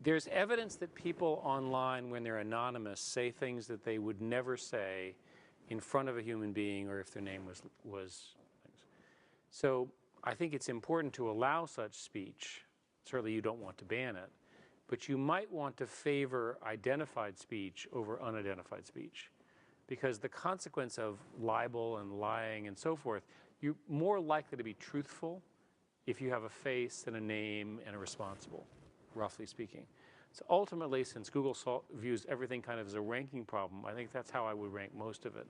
There's evidence that people online, when they're anonymous, say things that they would never say in front of a human being or if their name was. So I think it's important to allow such speech. Certainly you don't want to ban it, but you might want to favor identified speech over unidentified speech, because the consequence of libel and lying and so forth, you're more likely to be truthful if you have a face and a name and a responsible, roughly speaking. So ultimately, since Google views everything kind of as a ranking problem, I think that's how I would rank most of it.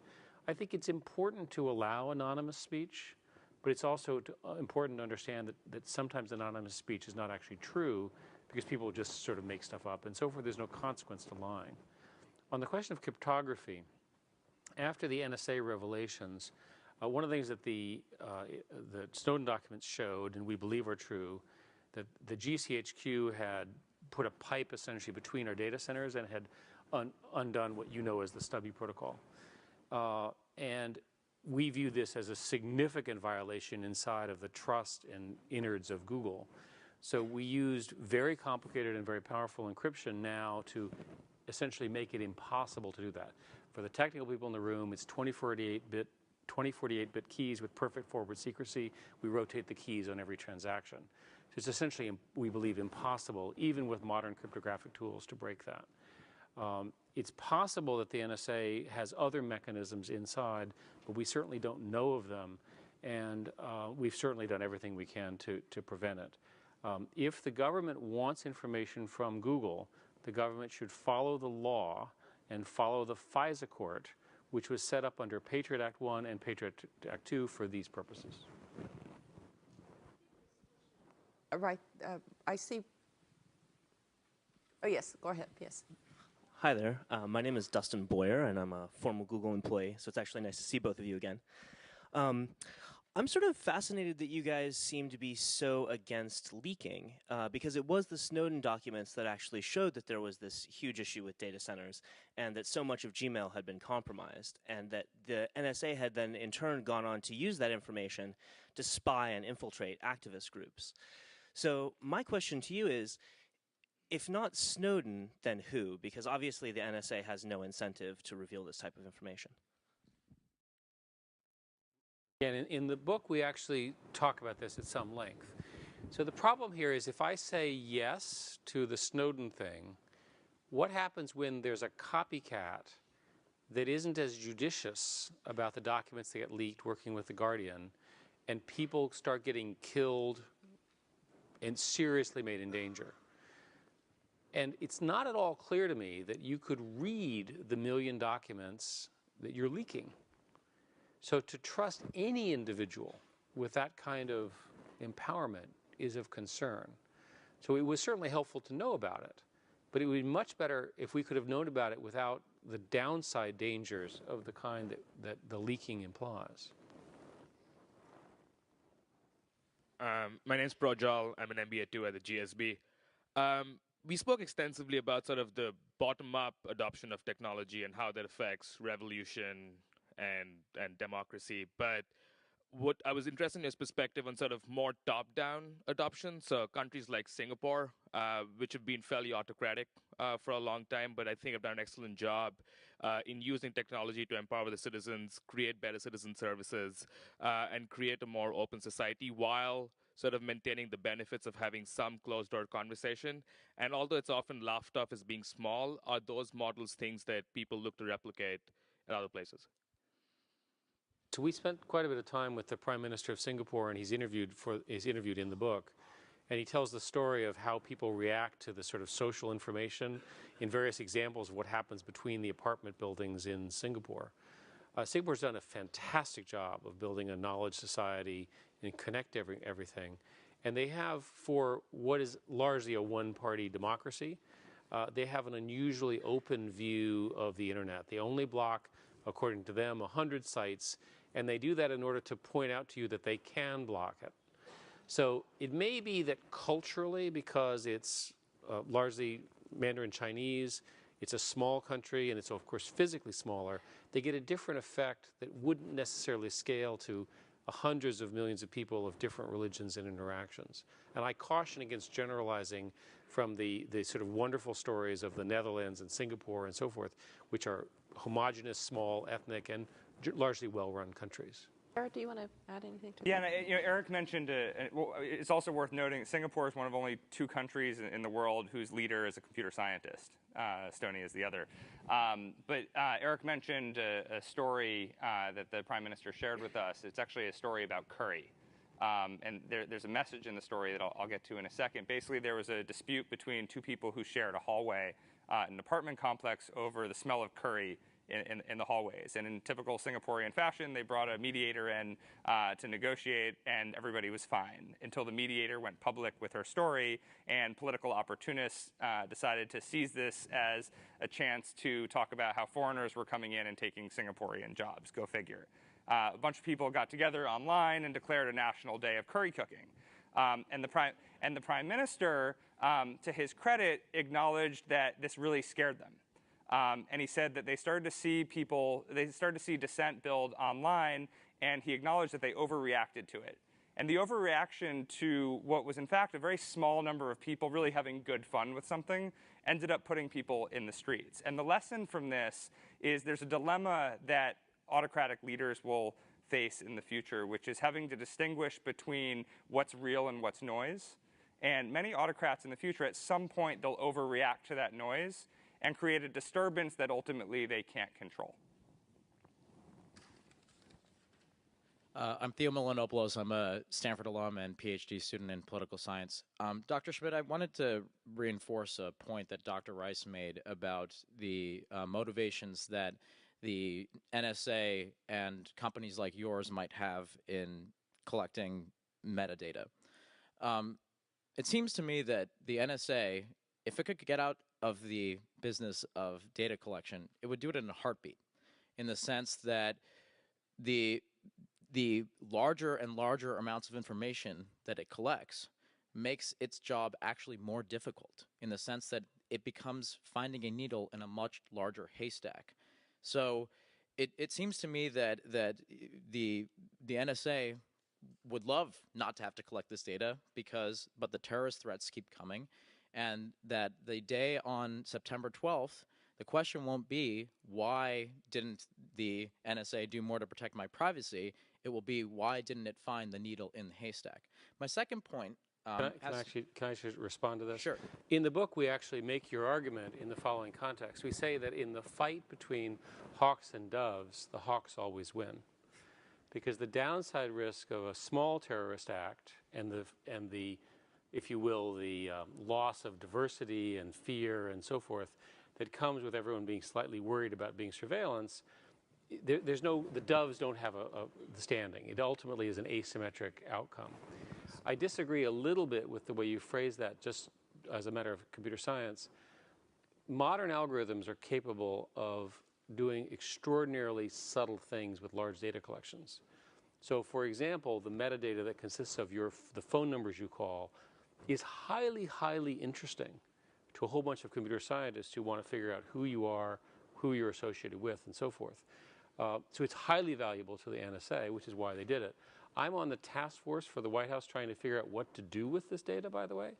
I think it's important to allow anonymous speech, but it's also important to understand that sometimes anonymous speech is not actually true because people just sort of make stuff up and so forth. There's no consequence to lying. On the question of cryptography, after the NSA revelations, one of the things that the Snowden documents showed, and we believe are true, that the GCHQ had put a pipe essentially between our data centers and had undone what you know as the Stubby protocol. And we view this as a significant violation inside of the trust and innards of Google. So we used very complicated and very powerful encryption now to essentially make it impossible to do that. For the technical people in the room, it's 2048-bit keys with perfect forward secrecy. We rotate the keys on every transaction. So it's essentially, we believe, impossible, even with modern cryptographic tools, to break that. It's possible that the NSA has other mechanisms inside, but we certainly don't know of them, and we've certainly done everything we can to prevent it. If the government wants information from Google, the government should follow the law and follow the FISA court, which was set up under Patriot Act 1 and Patriot Act 2 for these purposes. Right. I see. Oh, yes. Go ahead. Yes. Hi there. My name is Dustin Boyer, and I'm a former Google employee, so it's actually nice to see both of you again. I'm sort of fascinated that you guys seem to be so against leaking, because it was the Snowden documents that actually showed that there was this huge issue with data centers, and that so much of Gmail had been compromised, and that the NSA had then in turn gone on to use that information to spy and infiltrate activist groups. So my question to you is, if not Snowden, then who? Because obviously the NSA has no incentive to reveal this type of information. And in the book, we actually talk about this at some length. So the problem here is if I say yes to the Snowden thing, what happens when there's a copycat that isn't as judicious about the documents that get leaked working with The Guardian, and people start getting killed and seriously made in danger? And it's not at all clear to me that you could read the million documents that you're leaking. So to trust any individual with that kind of empowerment is of concern. So it was certainly helpful to know about it, but it would be much better if we could have known about it without the downside dangers of the kind that the leaking implies. My name's Projal. I'm an MBA too at the GSB. We spoke extensively about sort of the bottom-up adoption of technology and how that affects revolution and democracy. But what I was interested in your perspective on sort of more top-down adoption. So countries like Singapore, which have been fairly autocratic for a long time, but I think have done an excellent job in using technology to empower the citizens, create better citizen services, and create a more open society while sort of maintaining the benefits of having some closed-door conversation. And although it's often laughed off as being small, are those models things that people look to replicate in other places? So we spent quite a bit of time with the Prime Minister of Singapore, and he's interviewed in the book, and he tells the story of how people react to the sort of social information in various examples of what happens between the apartment buildings in Singapore. Singapore's done a fantastic job of building a knowledge society and connect everything, and they have, for what is largely a one-party democracy, they have an unusually open view of the internet. They only block, according to them, 100 sites, and they do that in order to point out to you that they can block it. So it may be that culturally, because it's largely Mandarin Chinese, it's a small country, and it's of course physically smaller, they get a different effect that wouldn't necessarily scale to hundreds of millions of people of different religions and interactions. And I caution against generalizing from the sort of wonderful stories of the Netherlands and Singapore and so forth, which are homogenous, small, ethnic, and largely well-run countries. Eric, do you want to add anything to that? Yeah, and, Eric mentioned, well, it's also worth noting Singapore is one of only 2 countries in the world whose leader is a computer scientist. Estonia is the other. But Eric mentioned a story that the Prime Minister shared with us. It's actually a story about curry. And there's a message in the story that I'll get to in a second. Basically, there was a dispute between 2 people who shared a hallway in an apartment complex over the smell of curry in the hallways. And in typical Singaporean fashion, they brought a mediator in to negotiate, and everybody was fine until the mediator went public with her story, and political opportunists decided to seize this as a chance to talk about how foreigners were coming in and taking Singaporean jobs. Go figure. A bunch of people got together online and declared a national day of curry cooking. And the Prime Minister, to his credit, acknowledged that this really scared them. And he said that they started to see dissent build online, and he acknowledged that they overreacted to it. And the overreaction to what was in fact a very small number of people really having good fun with something ended up putting people in the streets. And the lesson from this is there's a dilemma that autocratic leaders will face in the future, which is having to distinguish between what's real and what's noise. And many autocrats in the future, at some point, they'll overreact to that noise and create a disturbance that ultimately they can't control. I'm Theo Milanopoulos. I'm a Stanford alum and PhD student in political science. Dr. Schmidt, I wanted to reinforce a point that Dr. Rice made about the motivations that the NSA and companies like yours might have in collecting metadata. It seems to me that the NSA, if it could get out of the business of data collection, it would do it in a heartbeat, in the sense that the larger and larger amounts of information that it collects makes its job actually more difficult, in the sense that it becomes finding a needle in a much larger haystack. So it seems to me that the NSA would love not to have to collect this data, but the terrorist threats keep coming, and that the day on September 12th, the question won't be why didn't the NSA do more to protect my privacy. It will be why didn't it find the needle in the haystack. My second point. Can I actually respond to this? Sure. In the book, we actually make your argument in the following context. We say that in the fight between hawks and doves, the hawks always win, because the downside risk of a small terrorist act and the if you will, the loss of diversity and fear and so forth that comes with everyone being slightly worried about being surveillance, the doves don't have the standing. It ultimately is an asymmetric outcome. I disagree a little bit with the way you phrase that, just as a matter of computer science. Modern algorithms are capable of doing extraordinarily subtle things with large data collections. So, for example, the metadata that consists of the phone numbers you call is highly, highly interesting to a whole bunch of computer scientists who want to figure out who you are, who you're associated with, and so forth. So it's highly valuable to the NSA, which is why they did it. I'm on the task force for the White House trying to figure out what to do with this data, by the way.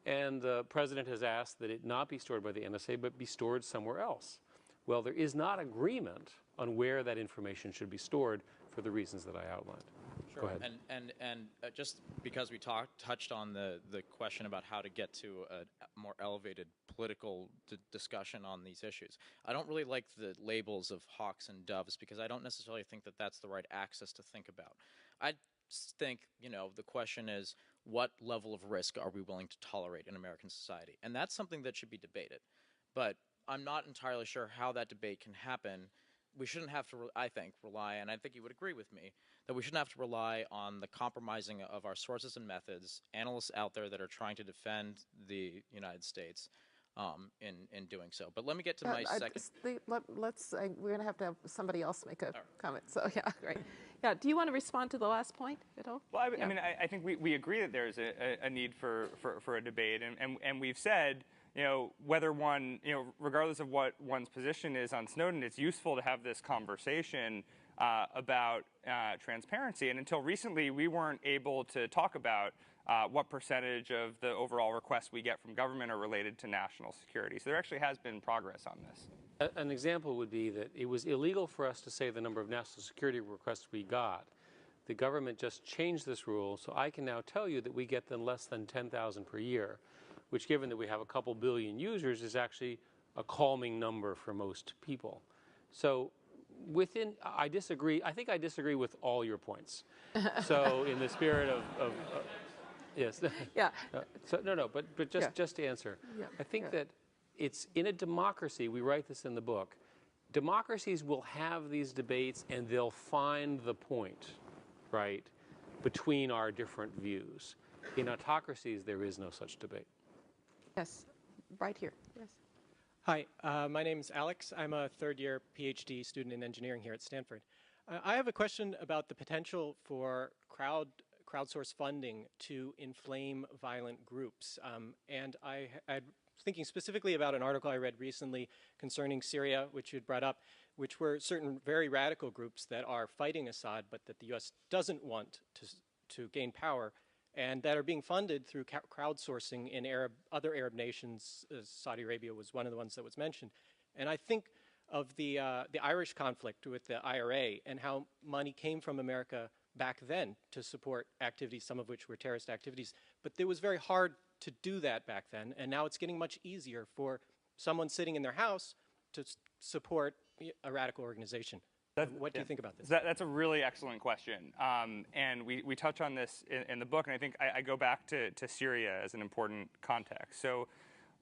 And the president has asked that it not be stored by the NSA, but be stored somewhere else. Well, there is not agreement on where that information should be stored for the reasons that I outlined. Sure. Go ahead. And just because we touched on the question about how to get to a more elevated political discussion on these issues, I don't really like the labels of hawks and doves because I don't necessarily think that that's the right axis to think about. I think, the question is, what level of risk are we willing to tolerate in American society? And that's something that should be debated. But I'm not entirely sure how that debate can happen. We shouldn't have to, I think, rely, and I think you would agree with me, that we shouldn't have to rely on the compromising of our sources and methods, analysts out there that are trying to defend the United States in doing so. But let me get to my second. We're going to have somebody else make a comment. So, yeah, great. Yeah, do you want to respond to the last point at all? Well, I think we agree that there's a need for a debate, and we've said, whether one, regardless of what one's position is on Snowden, it's useful to have this conversation about transparency. And until recently, we weren't able to talk about what percentage of the overall requests we get from government are related to national security. So there actually has been progress on this. An example would be that it was illegal for us to say the number of national security requests we got. The government just changed this rule, so I can now tell you that we get them less than 10,000 per year, which, given that we have a couple billion users, is actually a calming number for most people. So I disagree. I think I disagree with all your points. So in the spirit of yes. Yeah. But just to answer, yeah. I think that it's in a democracy, we write this in the book, democracies will have these debates and they'll find the point, right, between our different views. In autocracies, there is no such debate. Yes, right here. Yes. Hi, my name is Alex. I'm a third-year PhD student in engineering here at Stanford. I have a question about the potential for crowdsource funding to inflame violent groups. And I'm thinking specifically about an article I read recently concerning Syria, which you'd brought up, which were certain very radical groups that are fighting Assad, but that the U.S. doesn't want to gain power, and that are being funded through crowdsourcing in other Arab nations. Saudi Arabia was one of the ones that was mentioned. And I think of the Irish conflict with the IRA and how money came from America back then to support activities, some of which were terrorist activities. But it was very hard to do that back then, and now it's getting much easier for someone sitting in their house to support a radical organization. What do you think about this? That's a really excellent question. And we touch on this in the book, and I think I go back to Syria as an important context. So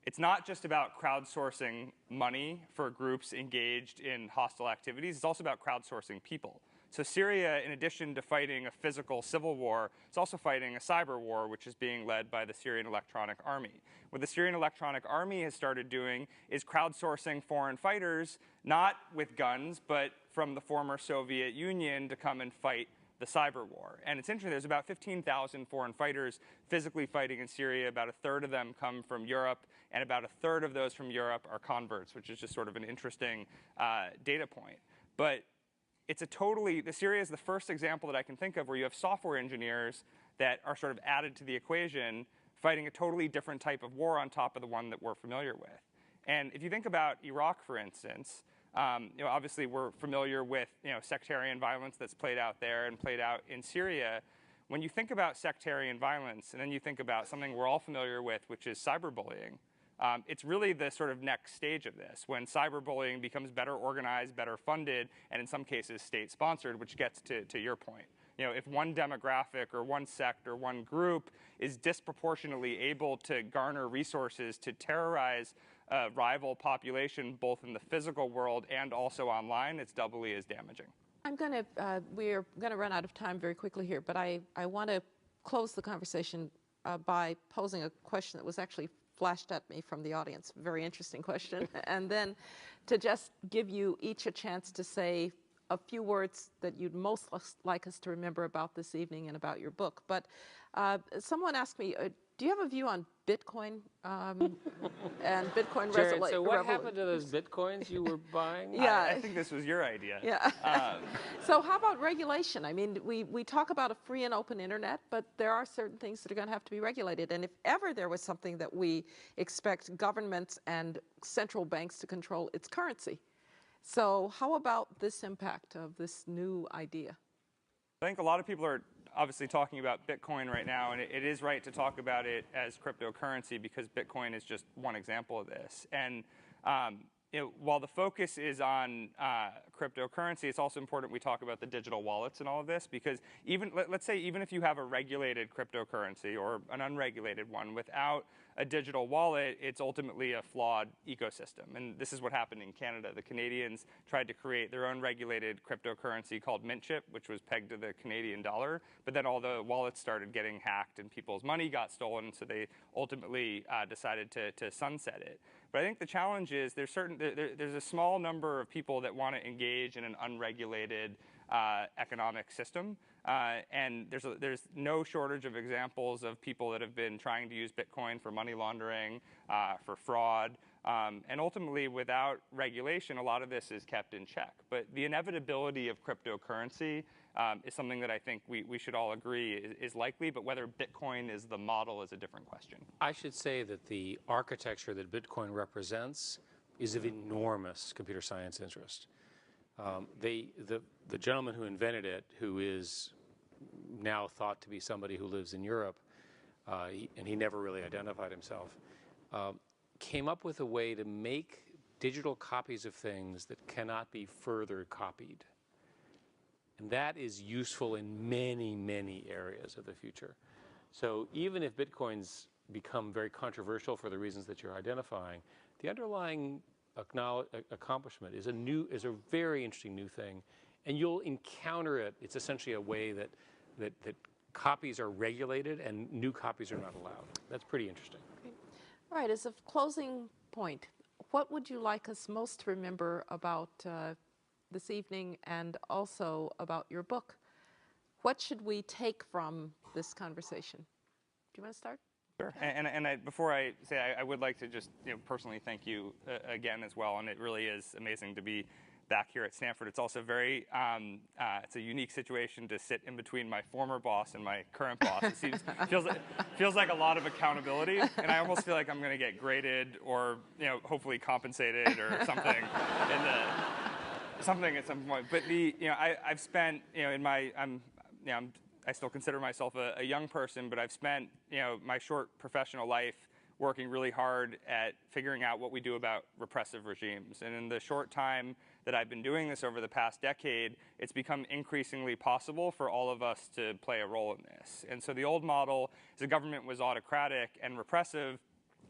it's not just about crowdsourcing money for groups engaged in hostile activities. It's also about crowdsourcing people. So Syria, in addition to fighting a physical civil war, it's also fighting a cyber war, which is being led by the Syrian Electronic Army. What the Syrian Electronic Army has started doing is crowdsourcing foreign fighters, not with guns, but from the former Soviet Union to come and fight the cyber war. And it's interesting, there's about 15,000 foreign fighters physically fighting in Syria. About a third of them come from Europe, and about a third of those from Europe are converts, which is just sort of an interesting data point. But Syria is the first example that I can think of where you have software engineers that are sort of added to the equation fighting a totally different type of war on top of the one that we're familiar with. And if you think about Iraq, for instance, obviously we're familiar with sectarian violence that's played out there and played out in Syria. When you think about sectarian violence, and then you think about something we're all familiar with, which is cyberbullying, it's really the sort of next stage of this, when cyberbullying becomes better organized, better funded, and in some cases state-sponsored, which gets to your point. If one demographic or one sect or one group is disproportionately able to garner resources to terrorize a rival population, both in the physical world and also online, it's doubly as damaging. We're gonna run out of time very quickly here, but I want to close the conversation by posing a question that was actually flashed at me from the audience. Very interesting question. And then to just give you each a chance to say a few words that you'd most like us to remember about this evening and about your book. But someone asked me, do you have a view on Bitcoin and Bitcoin Jared, so what happened to those Bitcoins you were buying? Yeah. I think this was your idea. Yeah. So how about regulation? I mean, we talk about a free and open internet, but there are certain things that are going to have to be regulated. And if ever there was something that we expect governments and central banks to control, it's currency. So how about this impact of this new idea? I think a lot of people are obviously talking about Bitcoin right now, and it is right to talk about it as cryptocurrency because Bitcoin is just one example of this. And while the focus is on cryptocurrency, it's also important we talk about the digital wallets and all of this, because let's say even if you have a regulated cryptocurrency or an unregulated one, without a digital wallet, it's ultimately a flawed ecosystem. And this is what happened in Canada. The Canadians tried to create their own regulated cryptocurrency called Mintchip, which was pegged to the Canadian dollar. But then all the wallets started getting hacked and people's money got stolen, so they ultimately decided to sunset it. But I think the challenge is there's a small number of people that want to engage in an unregulated economic system. And there's no shortage of examples of people that have been trying to use Bitcoin for money laundering, for fraud, and ultimately without regulation, a lot of this is kept in check. But the inevitability of cryptocurrency is something that I think we should all agree is likely, but whether Bitcoin is the model is a different question. I should say that the architecture that Bitcoin represents is of enormous computer science interest. The gentleman who invented it, who is now thought to be somebody who lives in Europe, and he never really identified himself, came up with a way to make digital copies of things that cannot be further copied. And that is useful in many, many areas of the future. So even if Bitcoins become very controversial for the reasons that you're identifying, the underlying accomplishment is a very interesting new thing, and you'll encounter it. It's essentially a way that copies are regulated and new copies are not allowed. That's pretty interesting. Okay. All right, as a closing point, what would you like us most to remember about this evening and also about your book? What should we take from this conversation? Do you want to start? Sure. And before I say, I would like to just personally thank you again as well. And it really is amazing to be back here at Stanford. It's also very, it's a unique situation to sit in between my former boss and my current boss. It feels like a lot of accountability, and I almost feel like I'm going to get graded or hopefully compensated or something something at some point. But I've spent I still consider myself a young person, but I've spent my short professional life working really hard at figuring out what we do about repressive regimes. And in the short time that I've been doing this over the past decade, it's become increasingly possible for all of us to play a role in this. And so the old model is the government was autocratic and repressive,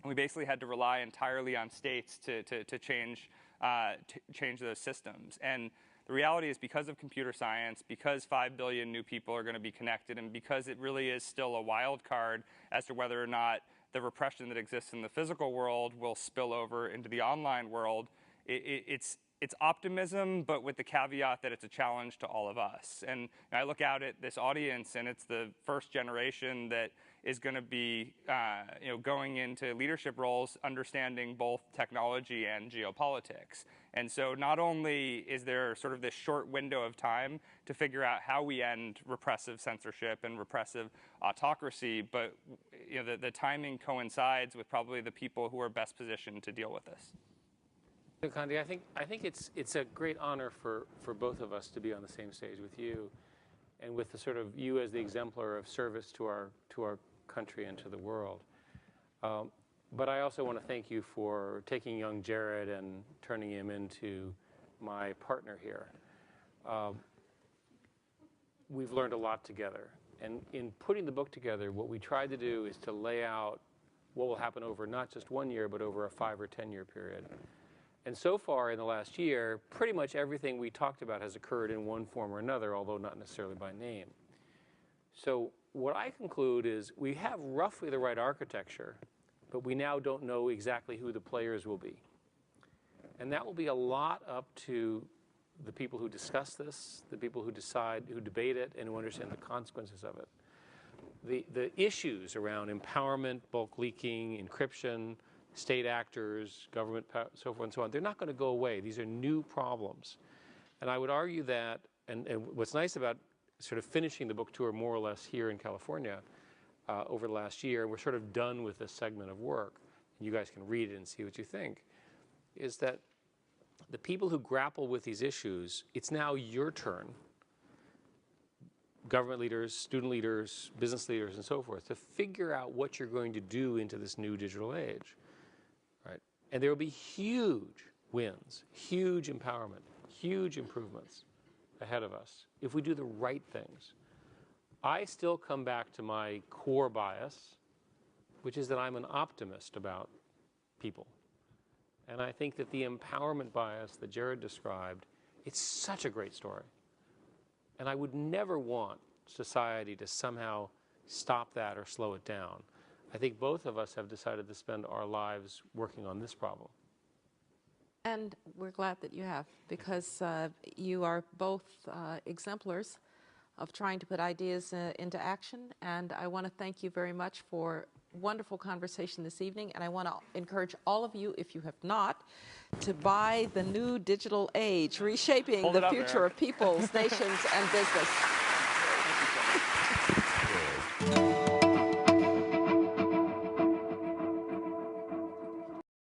and we basically had to rely entirely on states to change those systems. And the reality is, because of computer science, because 5 billion new people are going to be connected, and because it really is still a wild card as to whether or not the repression that exists in the physical world will spill over into the online world, it's optimism, but with the caveat that it's a challenge to all of us. And I look out at this audience, and it's the first generation that is going to be going into leadership roles, understanding both technology and geopolitics. And so not only is there sort of this short window of time to figure out how we end repressive censorship and repressive autocracy, but the timing coincides with probably the people who are best positioned to deal with this. Kandi, I think it's a great honor for both of us to be on the same stage with you, and with the sort of you as the exemplar of service to our country and to the world. But I also want to thank you for taking young Jared and turning him into my partner here. We've learned a lot together. And in putting the book together, what we tried to do is to lay out what will happen over not just 1 year, but over a 5 or 10 year period. And so far in the last year, pretty much everything we talked about has occurred in one form or another, although not necessarily by name. So what I conclude is we have roughly the right architecture, but we now don't know exactly who the players will be. And that will be a lot up to the people who discuss this, the people who decide, who debate it, and who understand the consequences of it. The issues around empowerment, bulk leaking, encryption, state actors, government, so forth and so on, they're not going to go away. These are new problems. And I would argue that, and what's nice about sort of finishing the book tour more or less here in California over the last year, we're sort of done with this segment of work, and you guys can read it and see what you think, is that the people who grapple with these issues, it's now your turn, government leaders, student leaders, business leaders, and so forth, to figure out what you're going to do into this new digital age. Right? And there will be huge wins, huge empowerment, huge improvements ahead of us if we do the right things. I still come back to my core bias, which is that I'm an optimist about people. And I think that the empowerment bias that Jared described, it's such a great story. And I would never want society to somehow stop that or slow it down. I think both of us have decided to spend our lives working on this problem. And we're glad that you have, because you are both exemplars of trying to put ideas into action. And I want to thank you very much for wonderful conversation this evening. And I want to encourage all of you, if you have not, to buy The New Digital Age, Reshaping the Future of Peoples, Nations, and Business. Thank you so much.